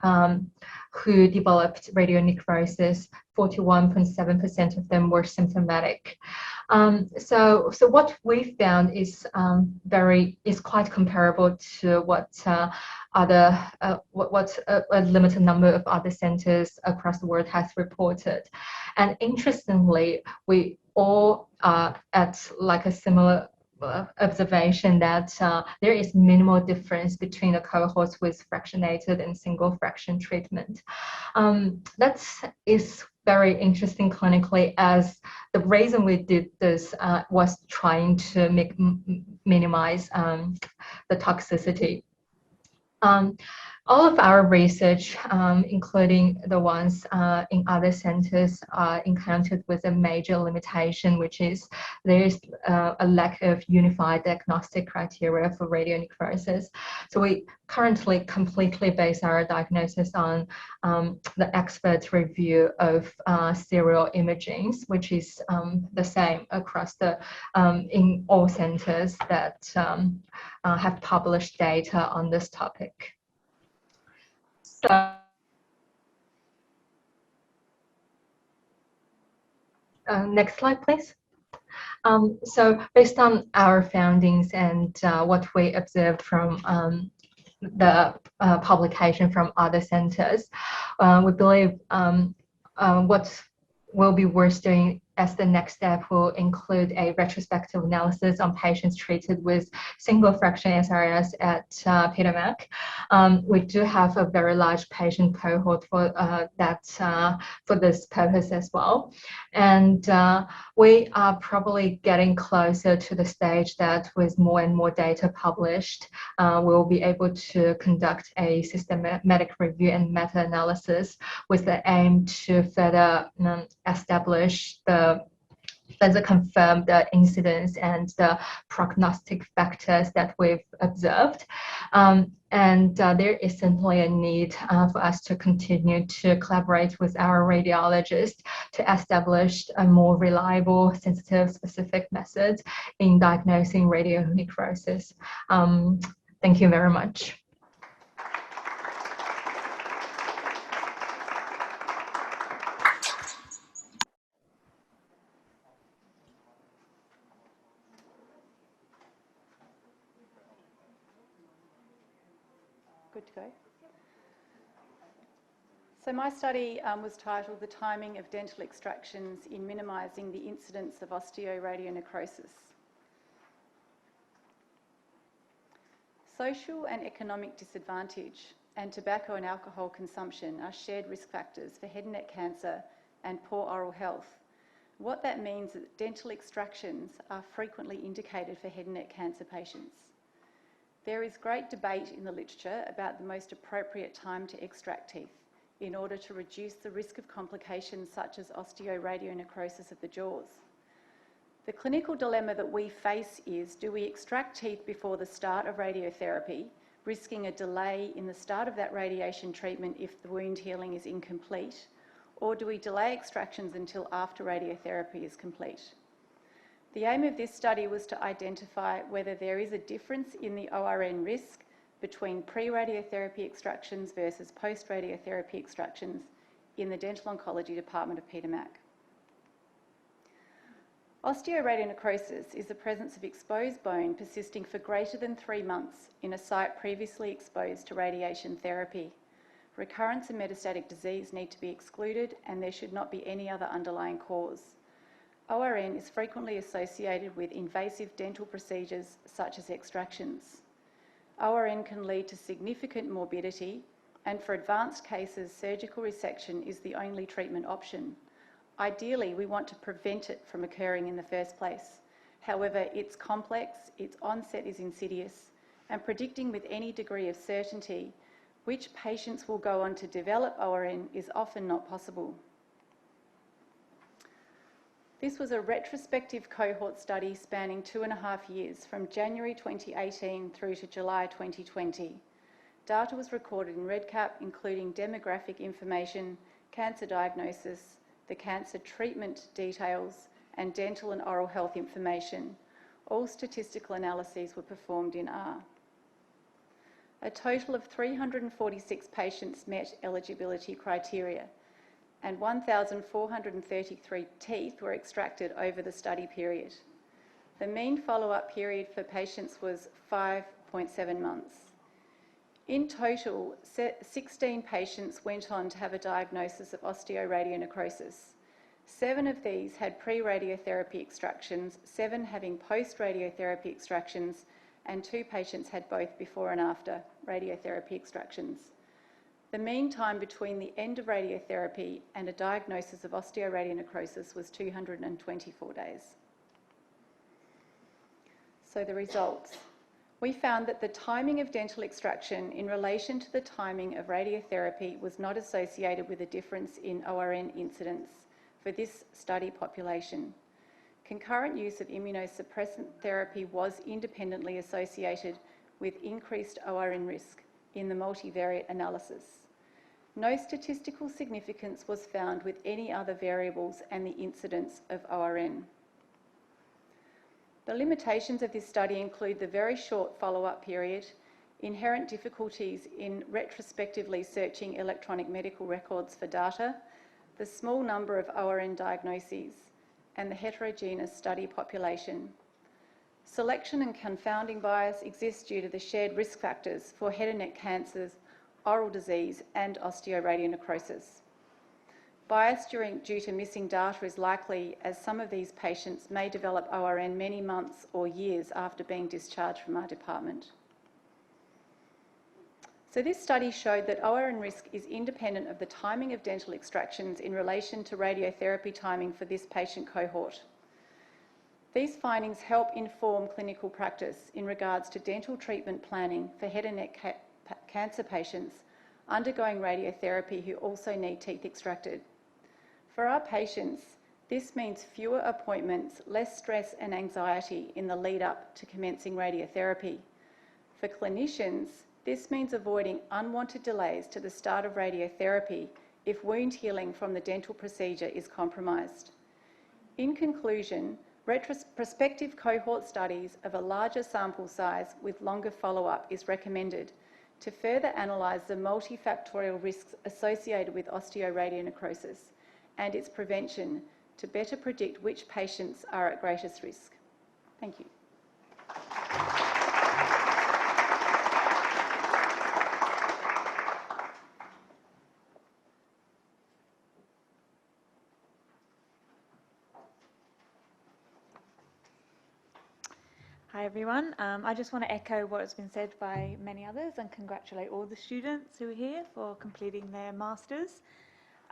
who developed radionecrosis, 41.7% of them were symptomatic. So what we found is quite comparable to what a limited number of other centers across the world has reported. And interestingly, we all are at like a similar observation that there is minimal difference between the cohorts with fractionated and single fraction treatment. That is very interesting clinically, as the reason we did this was trying to minimize the toxicity. All of our research, including the ones in other centers, are encountered with a major limitation, which is there is a lack of unified diagnostic criteria for radionecrosis. So we currently completely base our diagnosis on the expert review of serial imagings, which is the same across the in all centers that have published data on this topic. So, next slide, please. So based on our findings and what we observed from the publication from other centers, we believe what will be worth doing as the next step will include a retrospective analysis on patients treated with single fraction SRS at Peter Mac. We do have a very large patient cohort for for this purpose as well. And we are probably getting closer to the stage that with more and more data published, we'll be able to conduct a systematic review and meta-analysis with the aim to further establish further confirm the incidence and the prognostic factors that we've observed. And there is simply a need for us to continue to collaborate with our radiologists to establish a more reliable, sensitive, specific methods in diagnosing radionecrosis. Thank you very much. Good to go. So my study was titled The Timing of Dental Extractions in Minimising the Incidence of Osteoradionecrosis. Social and economic disadvantage and tobacco and alcohol consumption are shared risk factors for head and neck cancer and poor oral health. What that means is that dental extractions are frequently indicated for head and neck cancer patients. There is great debate in the literature about the most appropriate time to extract teeth. in order to reduce the risk of complications such as osteoradionecrosis of the jaws. The clinical dilemma that we face is, do we extract teeth before the start of radiotherapy, risking a delay in the start of that radiation treatment if the wound healing is incomplete, or do we delay extractions until after radiotherapy is complete? The aim of this study was to identify whether there is a difference in the ORN risk between pre-radiotherapy extractions versus post-radiotherapy extractions in the Dental Oncology Department of Peter Mac. Osteoradionecrosis is the presence of exposed bone persisting for greater than 3 months in a site previously exposed to radiation therapy. Recurrence and metastatic disease need to be excluded, and there should not be any other underlying cause. ORN is frequently associated with invasive dental procedures such as extractions. ORN can lead to significant morbidity, and for advanced cases, surgical resection is the only treatment option. Ideally, we want to prevent it from occurring in the first place. However, it's complex, its onset is insidious, and predicting with any degree of certainty which patients will go on to develop ORN is often not possible. This was a retrospective cohort study spanning 2.5 years, from January 2018 through to July 2020. Data was recorded in REDCap, including demographic information, cancer diagnosis, the cancer treatment details, and dental and oral health information. All statistical analyses were performed in R. A total of 346 patients met eligibility criteria, and 1,433 teeth were extracted over the study period. The mean follow-up period for patients was 5.7 months. In total, 16 patients went on to have a diagnosis of osteoradionecrosis. 7 of these had pre-radiotherapy extractions, 7 having post-radiotherapy extractions, and 2 patients had both before and after radiotherapy extractions. The mean time between the end of radiotherapy and a diagnosis of osteoradionecrosis was 224 days. So the results. We found that the timing of dental extraction in relation to the timing of radiotherapy was not associated with a difference in ORN incidence for this study population. Concurrent use of immunosuppressant therapy was independently associated with increased ORN risk in the multivariate analysis. No statistical significance was found with any other variables and the incidence of ORN. The limitations of this study include the very short follow-up period, inherent difficulties in retrospectively searching electronic medical records for data, the small number of ORN diagnoses, and the heterogeneous study population. Selection and confounding bias exists due to the shared risk factors for head and neck cancers, oral disease, and osteoradionecrosis. Bias due to missing data is likely, as some of these patients may develop ORN many months or years after being discharged from our department. So this study showed that ORN risk is independent of the timing of dental extractions in relation to radiotherapy timing for this patient cohort. These findings help inform clinical practice in regards to dental treatment planning for head and neck cancer patients undergoing radiotherapy who also need teeth extracted. For our patients, this means fewer appointments, less stress and anxiety in the lead up to commencing radiotherapy. For clinicians, this means avoiding unwanted delays to the start of radiotherapy if wound healing from the dental procedure is compromised. In conclusion, prospective cohort studies of a larger sample size with longer follow-up is recommended to further analyse the multifactorial risks associated with osteoradionecrosis and its prevention to better predict which patients are at greatest risk. Thank you. Hi everyone, I just want to echo what has been said by many others and congratulate all the students who are here for completing their Masters.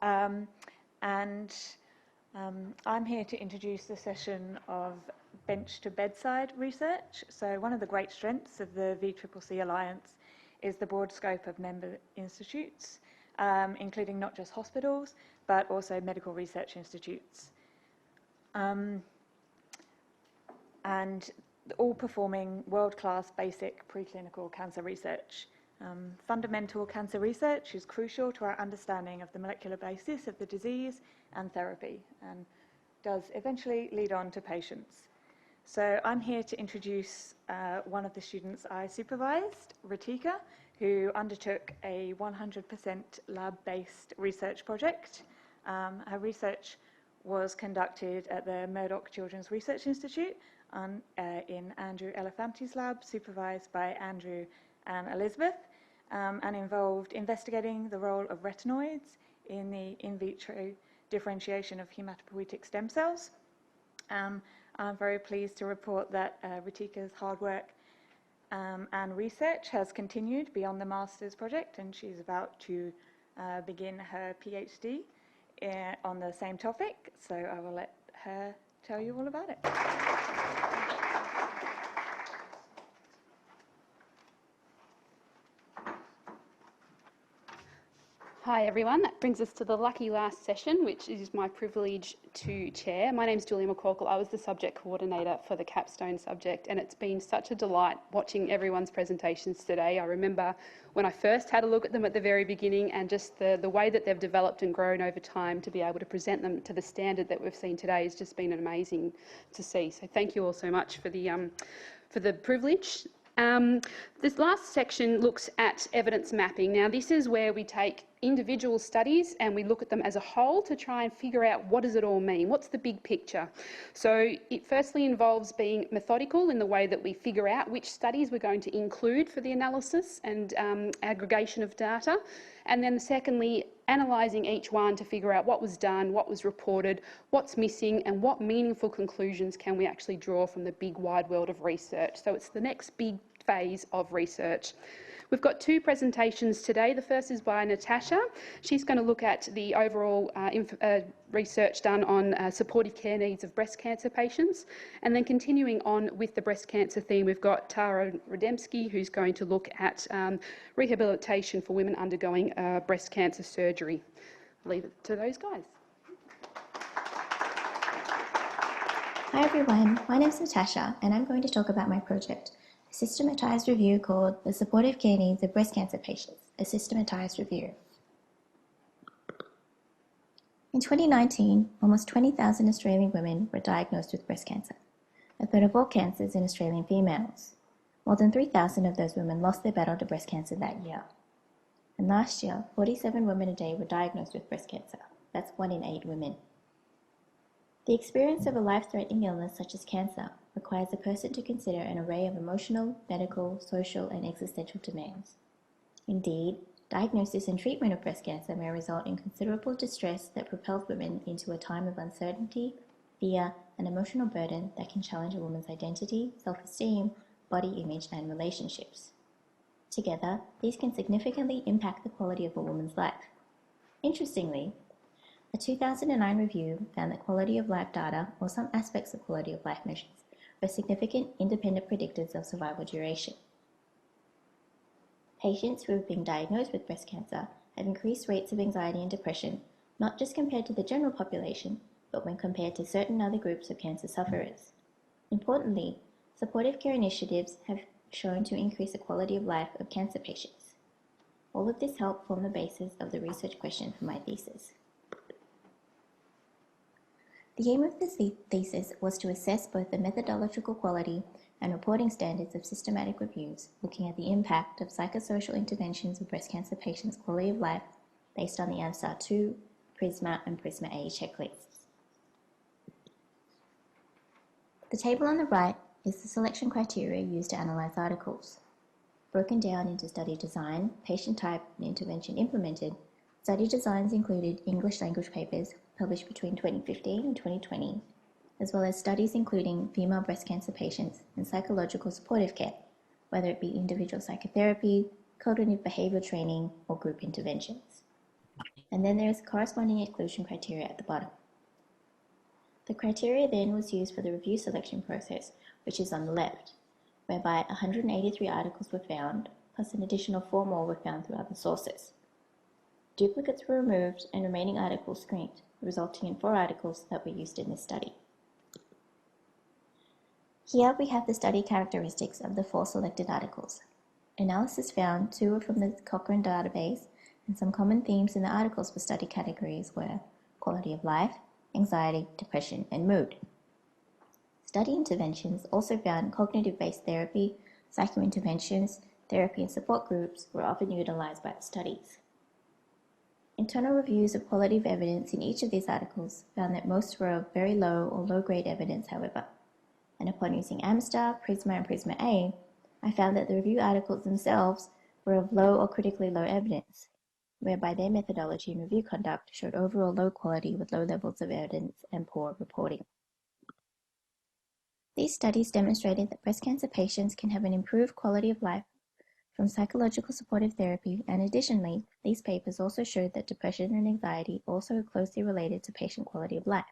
I'm here to introduce the session of bench to bedside research. So one of the great strengths of the VCCC Alliance is the broad scope of member institutes. including not just hospitals, but also medical research institutes. And all performing world-class basic preclinical cancer research. Fundamental cancer research is crucial to our understanding of the molecular basis of the disease and therapy, and does eventually lead on to patients. So I'm here to introduce one of the students I supervised, Ritika, who undertook a 100% lab-based research project. Her research was conducted at the Murdoch Children's Research Institute in Andrew Elephanti's lab, supervised by Andrew and Elizabeth, and involved investigating the role of retinoids in the in vitro differentiation of hematopoietic stem cells. I'm very pleased to report that Ritika's hard work and research has continued beyond the master's project, and she's about to begin her PhD on the same topic, so I will let her tell you all about it. Hi everyone, that brings us to the lucky last session, which is my privilege to chair. My name's Julia McArthur. I was the subject coordinator for the capstone subject, and it's been such a delight watching everyone's presentations today. I remember when I first had a look at them at the very beginning, and just the way that they've developed and grown over time to be able to present them to the standard that we've seen today has just been amazing to see. So thank you all so much for the privilege. This last section looks at evidence mapping. Now, this is where we take individual studies and we look at them as a whole to try and figure out what does it all mean, what's the big picture. So it firstly involves being methodical in the way that we figure out which studies we're going to include for the analysis and aggregation of data, and then secondly analysing each one to figure out what was done, what was reported, what's missing, and what meaningful conclusions can we actually draw from the big wide world of research. So it's the next big phase of research. We've got two presentations today. The first is by Natasha. She's going to look at the overall research done on supportive care needs of breast cancer patients. And then continuing on with the breast cancer theme, we've got Tara Rademski, who's going to look at rehabilitation for women undergoing breast cancer surgery. I'll leave it to those guys. Hi everyone, my name is Natasha and I'm going to talk about my project, a systematised review called The Supportive Care Needs of Breast Cancer Patients, a systematised review. In 2019, almost 20,000 Australian women were diagnosed with breast cancer, a third of all cancers in Australian females. More than 3,000 of those women lost their battle to breast cancer that year. And last year, 47 women a day were diagnosed with breast cancer. That's 1 in 8 women. The experience of a life-threatening illness such as cancer requires a person to consider an array of emotional, medical, social, and existential demands. Indeed, diagnosis and treatment of breast cancer may result in considerable distress that propels women into a time of uncertainty, fear, and emotional burden that can challenge a woman's identity, self-esteem, body image, and relationships. Together, these can significantly impact the quality of a woman's life. Interestingly, a 2009 review found that quality of life data, or some aspects of quality of life measures, were significant independent predictors of survival duration. Patients who have been diagnosed with breast cancer have increased rates of anxiety and depression, not just compared to the general population, but when compared to certain other groups of cancer sufferers. Importantly, supportive care initiatives have shown to increase the quality of life of cancer patients. All of this helped form the basis of the research question for my thesis. The aim of this thesis was to assess both the methodological quality and reporting standards of systematic reviews, looking at the impact of psychosocial interventions of breast cancer patients' quality of life based on the ANSTAR2, PRISMA, and PRISMA-A checklists. The table on the right is the selection criteria used to analyse articles. Broken down into study design, patient type, and intervention implemented, study designs included English language papers published between 2015 and 2020, as well as studies including female breast cancer patients and psychological supportive care, whether it be individual psychotherapy, cognitive behavioural training, or group interventions. And then there is corresponding inclusion criteria at the bottom. The criteria then was used for the review selection process, which is on the left, whereby 183 articles were found, plus an additional 4 more were found through other sources. Duplicates were removed and remaining articles screened, resulting in 4 articles that were used in this study. Here we have the study characteristics of the 4 selected articles. Analysis found 2 were from the Cochrane database, and some common themes in the articles for study categories were quality of life, anxiety, depression, and mood. Study interventions also found cognitive-based therapy, psychointerventions, therapy and support groups were often utilised by the studies. Internal reviews of quality of evidence in each of these articles found that most were of very low or low-grade evidence, however. And upon using AMSTAR, PRISMA, and PRISMA-A, I found that the review articles themselves were of low or critically low evidence, whereby their methodology and review conduct showed overall low quality with low levels of evidence and poor reporting. These studies demonstrated that breast cancer patients can have an improved quality of life from psychological supportive therapy, and additionally, these papers also showed that depression and anxiety also are closely related to patient quality of life.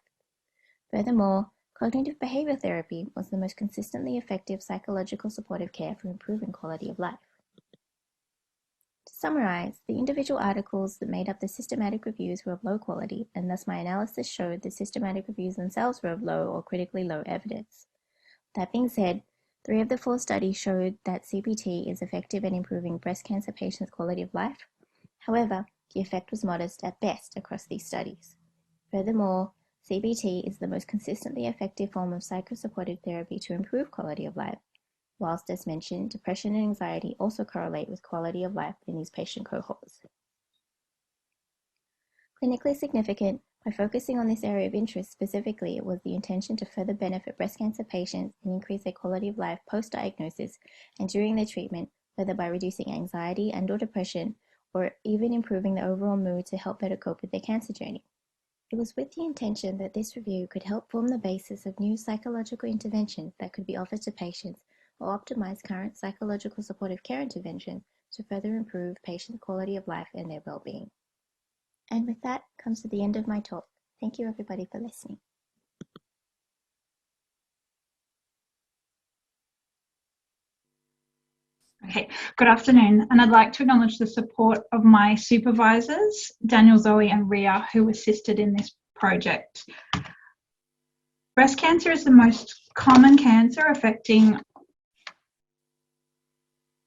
Furthermore, cognitive behavior therapy was the most consistently effective psychological supportive care for improving quality of life. To summarize, the individual articles that made up the systematic reviews were of low quality, and thus my analysis showed the systematic reviews themselves were of low or critically low evidence. That being said, 3 of the 4 studies showed that CBT is effective in improving breast cancer patients' quality of life. However, the effect was modest at best across these studies. Furthermore, CBT is the most consistently effective form of psychosupportive therapy to improve quality of life, whilst, as mentioned, depression and anxiety also correlate with quality of life in these patient cohorts. Clinically significant, by focusing on this area of interest specifically, it was the intention to further benefit breast cancer patients and increase their quality of life post-diagnosis and during their treatment, whether by reducing anxiety and/or depression, or even improving the overall mood to help better cope with their cancer journey. It was with the intention that this review could help form the basis of new psychological interventions that could be offered to patients or optimize current psychological supportive care interventions to further improve patient quality of life and their well-being. And with that comes to the end of my talk. Thank you everybody for listening. Okay, good afternoon, and I'd like to acknowledge the support of my supervisors, Daniel, Zoe and Ria, who assisted in this project. Breast cancer is the most common cancer affecting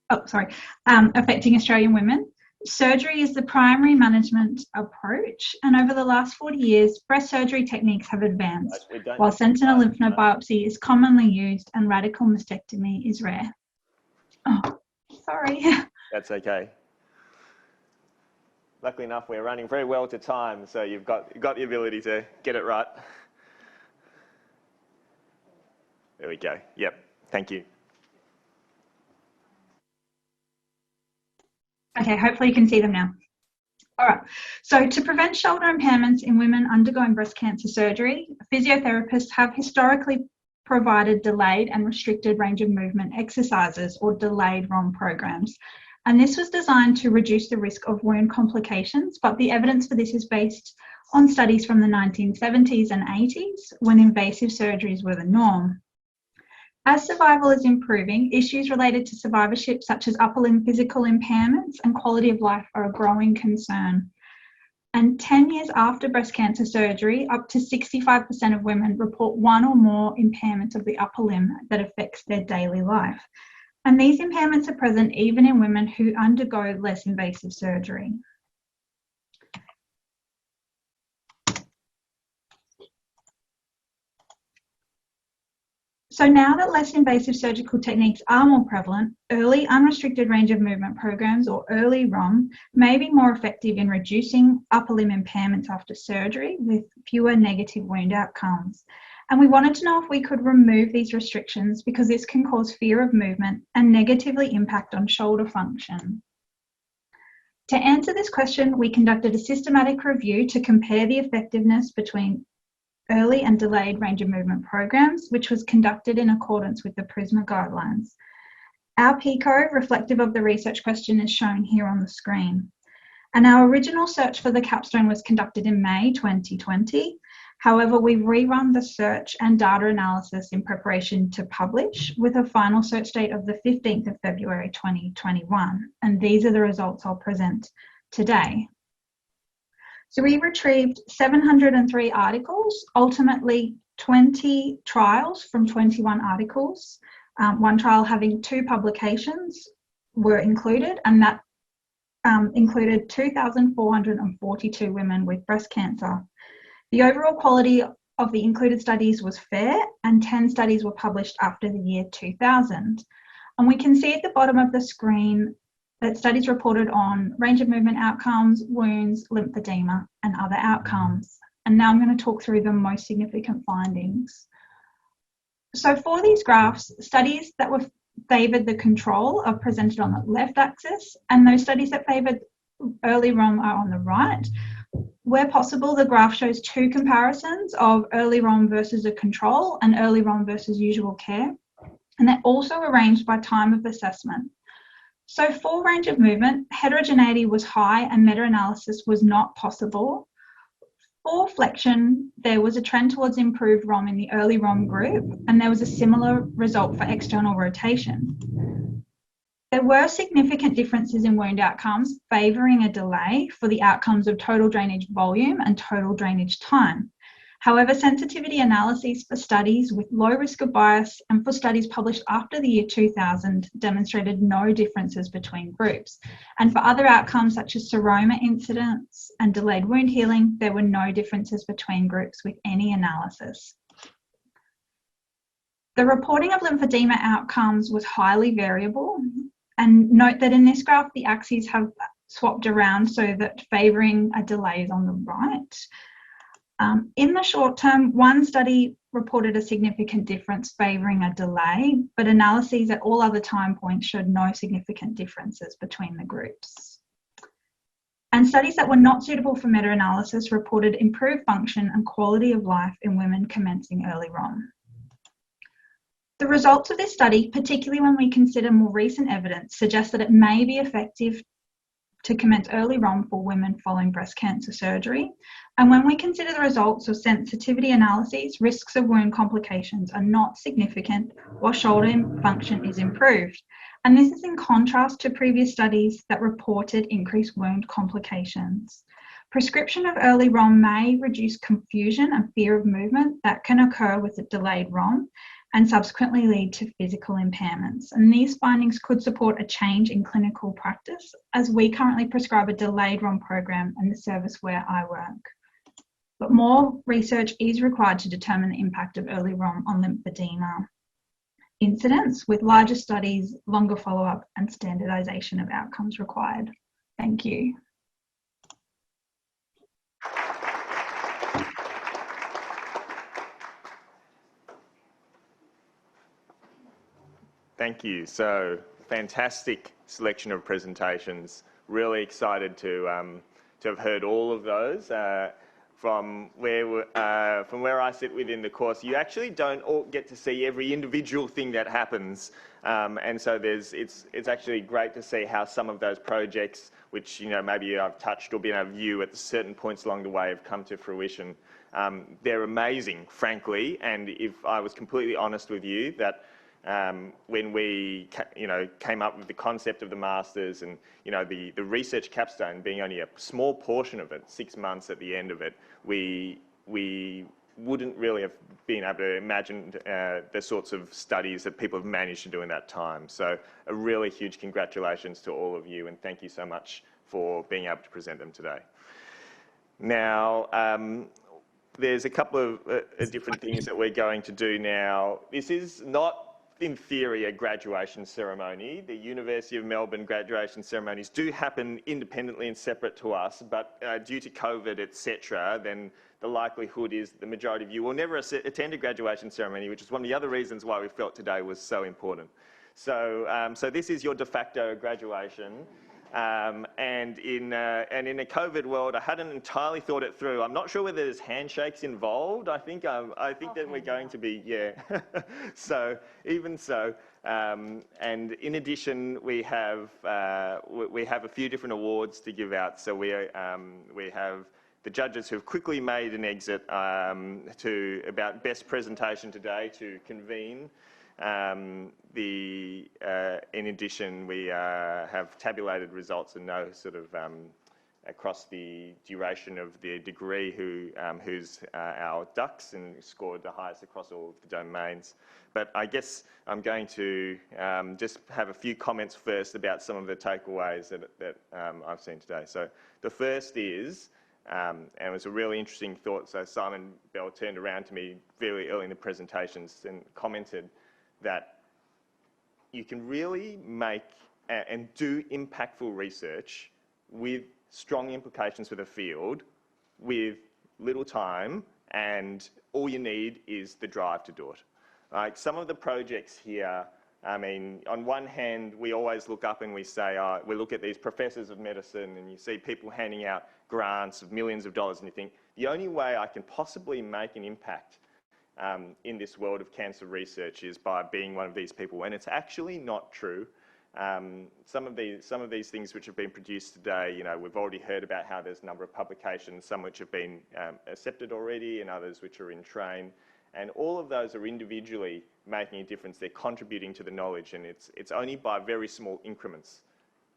Australian women. Surgery is the primary management approach, and over the last 40 years, breast surgery techniques have advanced, while sentinel lymph node biopsy is commonly used and radical mastectomy is rare. Oh, sorry. That's okay. Luckily enough, we're running very well to time, so you've got the ability to get it right. There we go. Yep. Thank you. Okay, hopefully you can see them now. All right, so to prevent shoulder impairments in women undergoing breast cancer surgery, physiotherapists have historically provided delayed and restricted range of movement exercises or delayed ROM programs. And this was designed to reduce the risk of wound complications, but the evidence for this is based on studies from the 1970s and 80s when invasive surgeries were the norm. As survival is improving, issues related to survivorship such as upper limb physical impairments and quality of life are a growing concern. And 10 years after breast cancer surgery, up to 65% of women report one or more impairments of the upper limb that affects their daily life. And these impairments are present even in women who undergo less invasive surgery. So now that less invasive surgical techniques are more prevalent, early unrestricted range of movement programs, or early ROM, may be more effective in reducing upper limb impairments after surgery with fewer negative wound outcomes. And we wanted to know if we could remove these restrictions because this can cause fear of movement and negatively impact on shoulder function. To answer this question, we conducted a systematic review to compare the effectiveness between early and delayed range of movement programs, which was conducted in accordance with the PRISMA guidelines. Our PICO, reflective of the research question, is shown here on the screen. And our original search for the capstone was conducted in May 2020. However, we've rerun the search and data analysis in preparation to publish with a final search date of the 15th of February 2021. And these are the results I'll present today. So we retrieved 703 articles, ultimately 20 trials from 21 articles. One trial having 2 publications were included, and that included 2,442 women with breast cancer. The overall quality of the included studies was fair, and 10 studies were published after the year 2000. And we can see at the bottom of the screen that studies reported on range of movement outcomes, wounds, lymphedema, and other outcomes. And now I'm going to talk through the most significant findings. So for these graphs, studies that were favoured the control are presented on the left axis, and those studies that favoured early ROM are on the right. Where possible, the graph shows 2 comparisons of early ROM versus a control and early ROM versus usual care, and they're also arranged by time of assessment. So for range of movement, heterogeneity was high and meta-analysis was not possible. For flexion, there was a trend towards improved ROM in the early ROM group, and there was a similar result for external rotation. There were significant differences in wound outcomes, favouring a delay for the outcomes of total drainage volume and total drainage time. However, sensitivity analyses for studies with low risk of bias and for studies published after the year 2000 demonstrated no differences between groups. And for other outcomes such as seroma incidence and delayed wound healing, there were no differences between groups with any analysis. The reporting of lymphedema outcomes was highly variable. And note that in this graph, the axes have swapped around so that favouring a delay is on the right. In the short term, one study reported a significant difference favouring a delay, but analyses at all other time points showed no significant differences between the groups. And studies that were not suitable for meta-analysis reported improved function and quality of life in women commencing early ROM. The results of this study, particularly when we consider more recent evidence, suggest that it may be effective to commence early ROM for women following breast cancer surgery. And when we consider the results of sensitivity analyses, risks of wound complications are not significant while shoulder function is improved. And this is in contrast to previous studies that reported increased wound complications. Prescription of early ROM may reduce confusion and fear of movement that can occur with a delayed ROM and subsequently lead to physical impairments. And these findings could support a change in clinical practice, as we currently prescribe a delayed ROM program in the service where I work. But more research is required to determine the impact of early ROM on lymphedema incidence, with larger studies, longer follow-up, and standardisation of outcomes required. Thank you. Thank you. So, fantastic selection of presentations. Really excited to have heard all of those. From where I sit within the course, you actually don't all get to see every individual thing that happens, and so it's actually great to see how some of those projects, which maybe I've touched or been able to view at certain points along the way, have come to fruition. They're amazing, frankly, and if I was completely honest with you, that when we came up with the concept of the masters and the research capstone being only a small portion of it, 6 months at the end of it, we wouldn't really have been able to imagine the sorts of studies that people have managed to do in that time. So a really huge congratulations to all of you, and thank you so much for being able to present them today. Now, there's a couple of different things that we're going to do now. This is not, in theory, a graduation ceremony. The University of Melbourne graduation ceremonies do happen independently and separate to us, but due to COVID, etc., then the likelihood is the majority of you will never attend a graduation ceremony, which is one of the other reasons why we felt today was so important. So, so this is your de facto graduation. And in a COVID world, I hadn't entirely thought it through. I'm not sure whether there's handshakes involved. I think that we're going to be, yeah. So even so, and in addition, we have a few different awards to give out. So we have the judges who've quickly made an exit about best presentation today to convene. In addition, we have tabulated results and no sort of across the duration of the degree who's our ducks and scored the highest across all of the domains. But I guess I'm going to just have a few comments first about some of the takeaways that I've seen today. So the first is, and it was a really interesting thought, so Simon Bell turned around to me very early in the presentations and commented that you can really make and do impactful research with strong implications for the field with little time, and all you need is the drive to do it. Like some of the projects here, I mean, on one hand, we always look up and we say, we look at these professors of medicine and you see people handing out grants of millions of dollars and you think, the only way I can possibly make an impact in this world of cancer research is by being one of these people, and it's actually not true. Some of these things which have been produced today, you know, we've already heard about how there's a number of publications, some which have been accepted already and others which are in train. And all of those are individually making a difference. They're contributing to the knowledge, and it's only by very small increments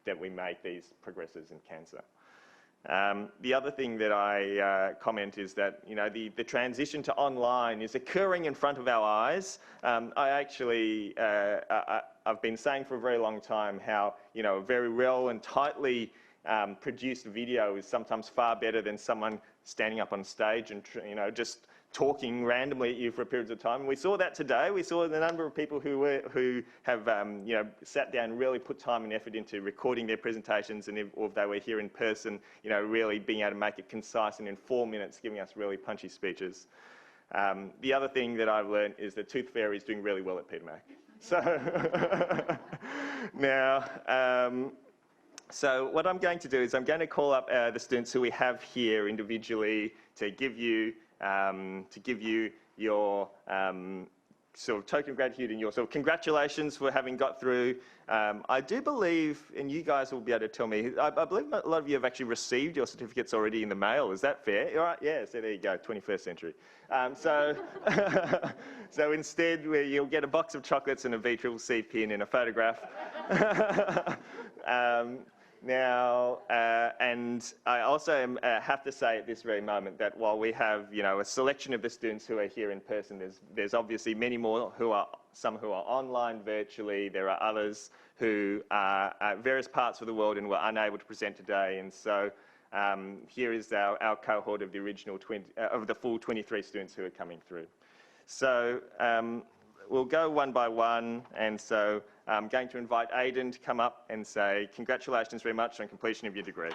that we make these progresses in cancer. The other thing that I comment is that, you know, the transition to online is occurring in front of our eyes. I've been saying for a very long time how, you know, a very well and tightly produced video is sometimes far better than someone standing up on stage and, you know, just talking randomly at you for periods of time. And we saw that today. We saw the number of people who have you know, sat down and really put time and effort into recording their presentations, and or if they were here in person, you know, really being able to make it concise and in 4 minutes giving us really punchy speeches. The other thing that I've learned is that Tooth Fairy is doing really well at Peter Mac. So now, so what I'm going to do is I'm going to call up the students who we have here individually to give you your sort of token of gratitude and your sort of congratulations for having got through. I do believe, and you guys will be able to tell me, I believe a lot of you have actually received your certificates already in the mail. Is that fair? All right, yeah, so there you go, 21st century. So instead, you'll get a box of chocolates and a VCCC pin and a photograph. Now, and I also have to say at this very moment that while we have, you know, a selection of the students who are here in person, there's obviously many more some who are online virtually. There are others who are at various parts of the world and were unable to present today. And so here is our cohort of the original of the full 23 students who are coming through. So we'll go one by one, and so I'm going to invite Aidan to come up and say congratulations very much on completion of your degree.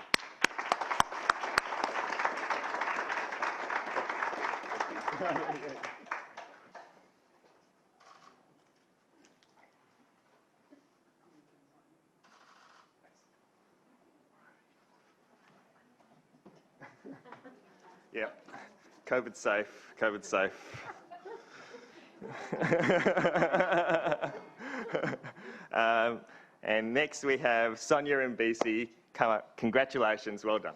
Yeah, COVID safe, COVID safe. And next we have Sonia and BC. Come up. Congratulations, well done.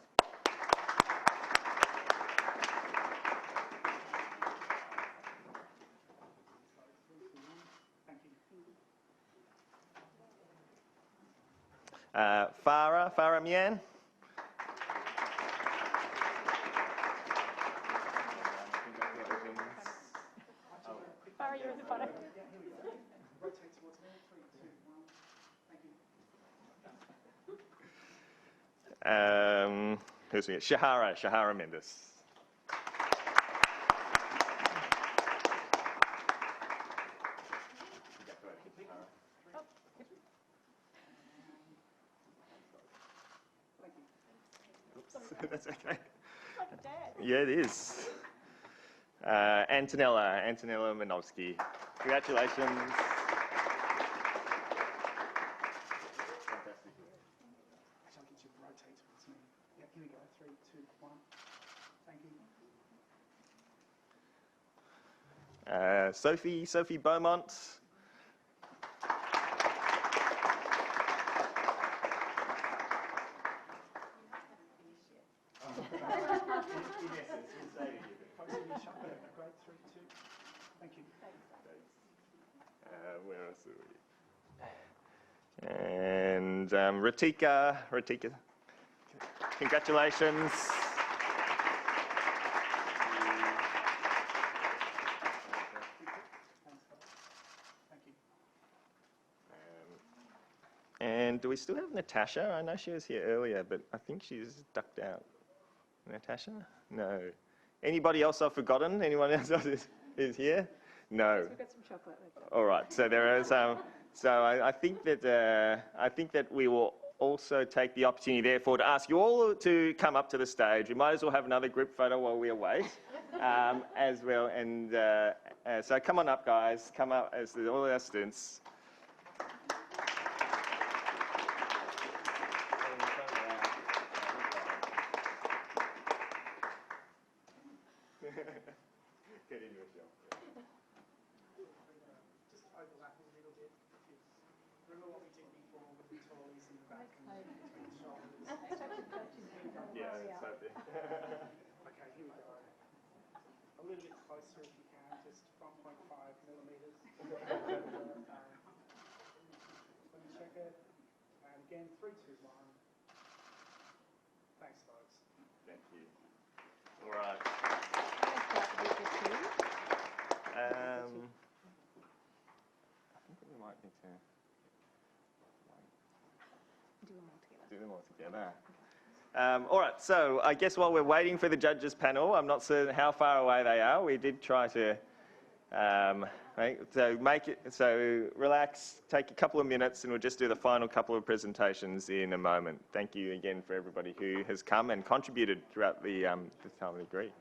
Farah Mian. Farah, you're in the photo. Who's we? Shahara Mendes. Oops, that's okay. Yeah, it is. Antonella Manowski. Congratulations. Here we go, 3, 2, 1. Thank you. Sophie Beaumont. Thank you. Where else are we? And Ratika. Congratulations. And do we still have Natasha? I know she was here earlier, but I think she's ducked out. Natasha? No. Anybody else I've forgotten? Anyone else is here? No. We've got some chocolate. All right. So there is. So I think that we will also take the opportunity, therefore, to ask you all to come up to the stage. We might as well have another group photo while we await, as well. And so come on up, guys. Come up as all our students. Get in yourself. Just overlap a little bit. Remember what we did before with the tallies in the back and between the shoulders? Yeah, so Okay, here we go. A little bit closer if you can, just 1.5 millimetres. Let me check it. And again, 3, 2, 1. Thanks, folks. Thank you. All right. I think we might need to do them all together. All right, so I guess while we're waiting for the judges panel, I'm not certain how far away they are. We did try to so relax, take a couple of minutes, and we'll just do the final couple of presentations in a moment. Thank you again for everybody who has come and contributed throughout the time of the degree.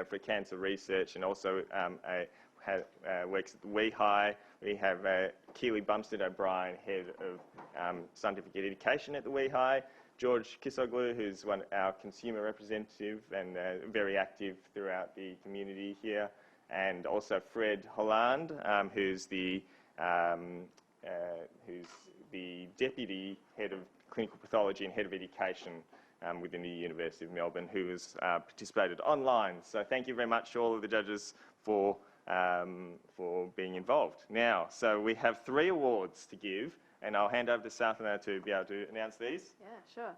For cancer research, and also works at the WEHI. We have Keely Bumstead O'Brien, Head of Scientific Education at the WEHI. George Kisoglu, who's our consumer representative and very active throughout the community here. And also Fred Holland, who's the Deputy Head of Clinical Pathology and Head of Education within the University of Melbourne, who has participated online. So thank you very much to all of the judges for being involved. Now, so we have 3 awards to give, and I'll hand over to Southna to be able to announce these. Yeah, sure.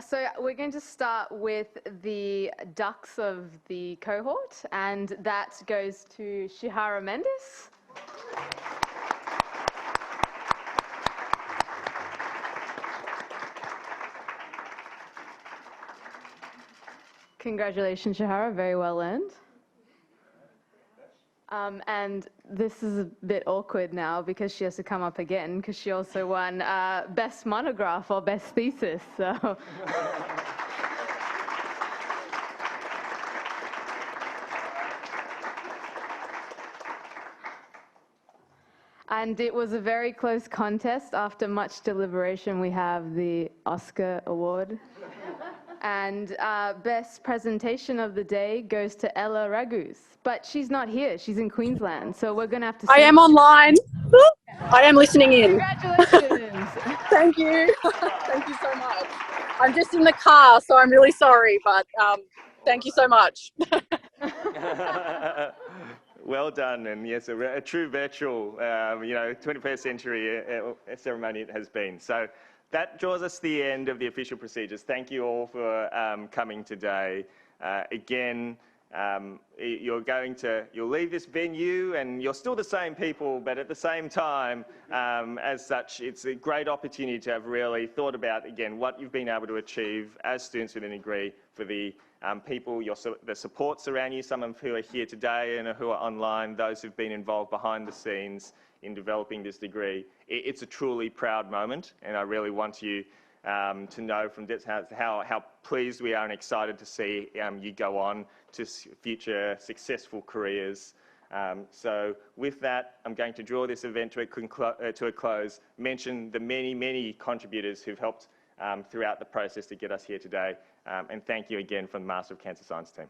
So we're going to start with the ducks of the cohort, and that goes to Shihara Mendes. Congratulations, Shihara, very well earned. And this is a bit awkward now because she has to come up again because she also won Best Monograph or Best Thesis. So. And it was a very close contest. After much deliberation, we have the Oscar Award. And best presentation of the day goes to Ella Ragus. But she's not here. She's in Queensland. So we're going to have to... I am online. I am listening in. Congratulations. Thank you. Thank you so much. I'm just in the car, so I'm really sorry. But thank you so much. Well done. And yes, a true virtual, 21st century ceremony it has been. So that draws us to the end of the official procedures. Thank you all for coming today. Again, you'll leave this venue and you're still the same people, but at the same time, as such, it's a great opportunity to have really thought about, again, what you've been able to achieve as students with a degree for the people, the supports around you, some of who are here today and who are online, those who've been involved behind the scenes in developing this degree. It's a truly proud moment, and I really want you to know from this how pleased we are and excited to see you go on to future successful careers. So with that, I'm going to draw this event to a close, mention the many, many contributors who've helped throughout the process to get us here today, and thank you again from the Master of Cancer Science team.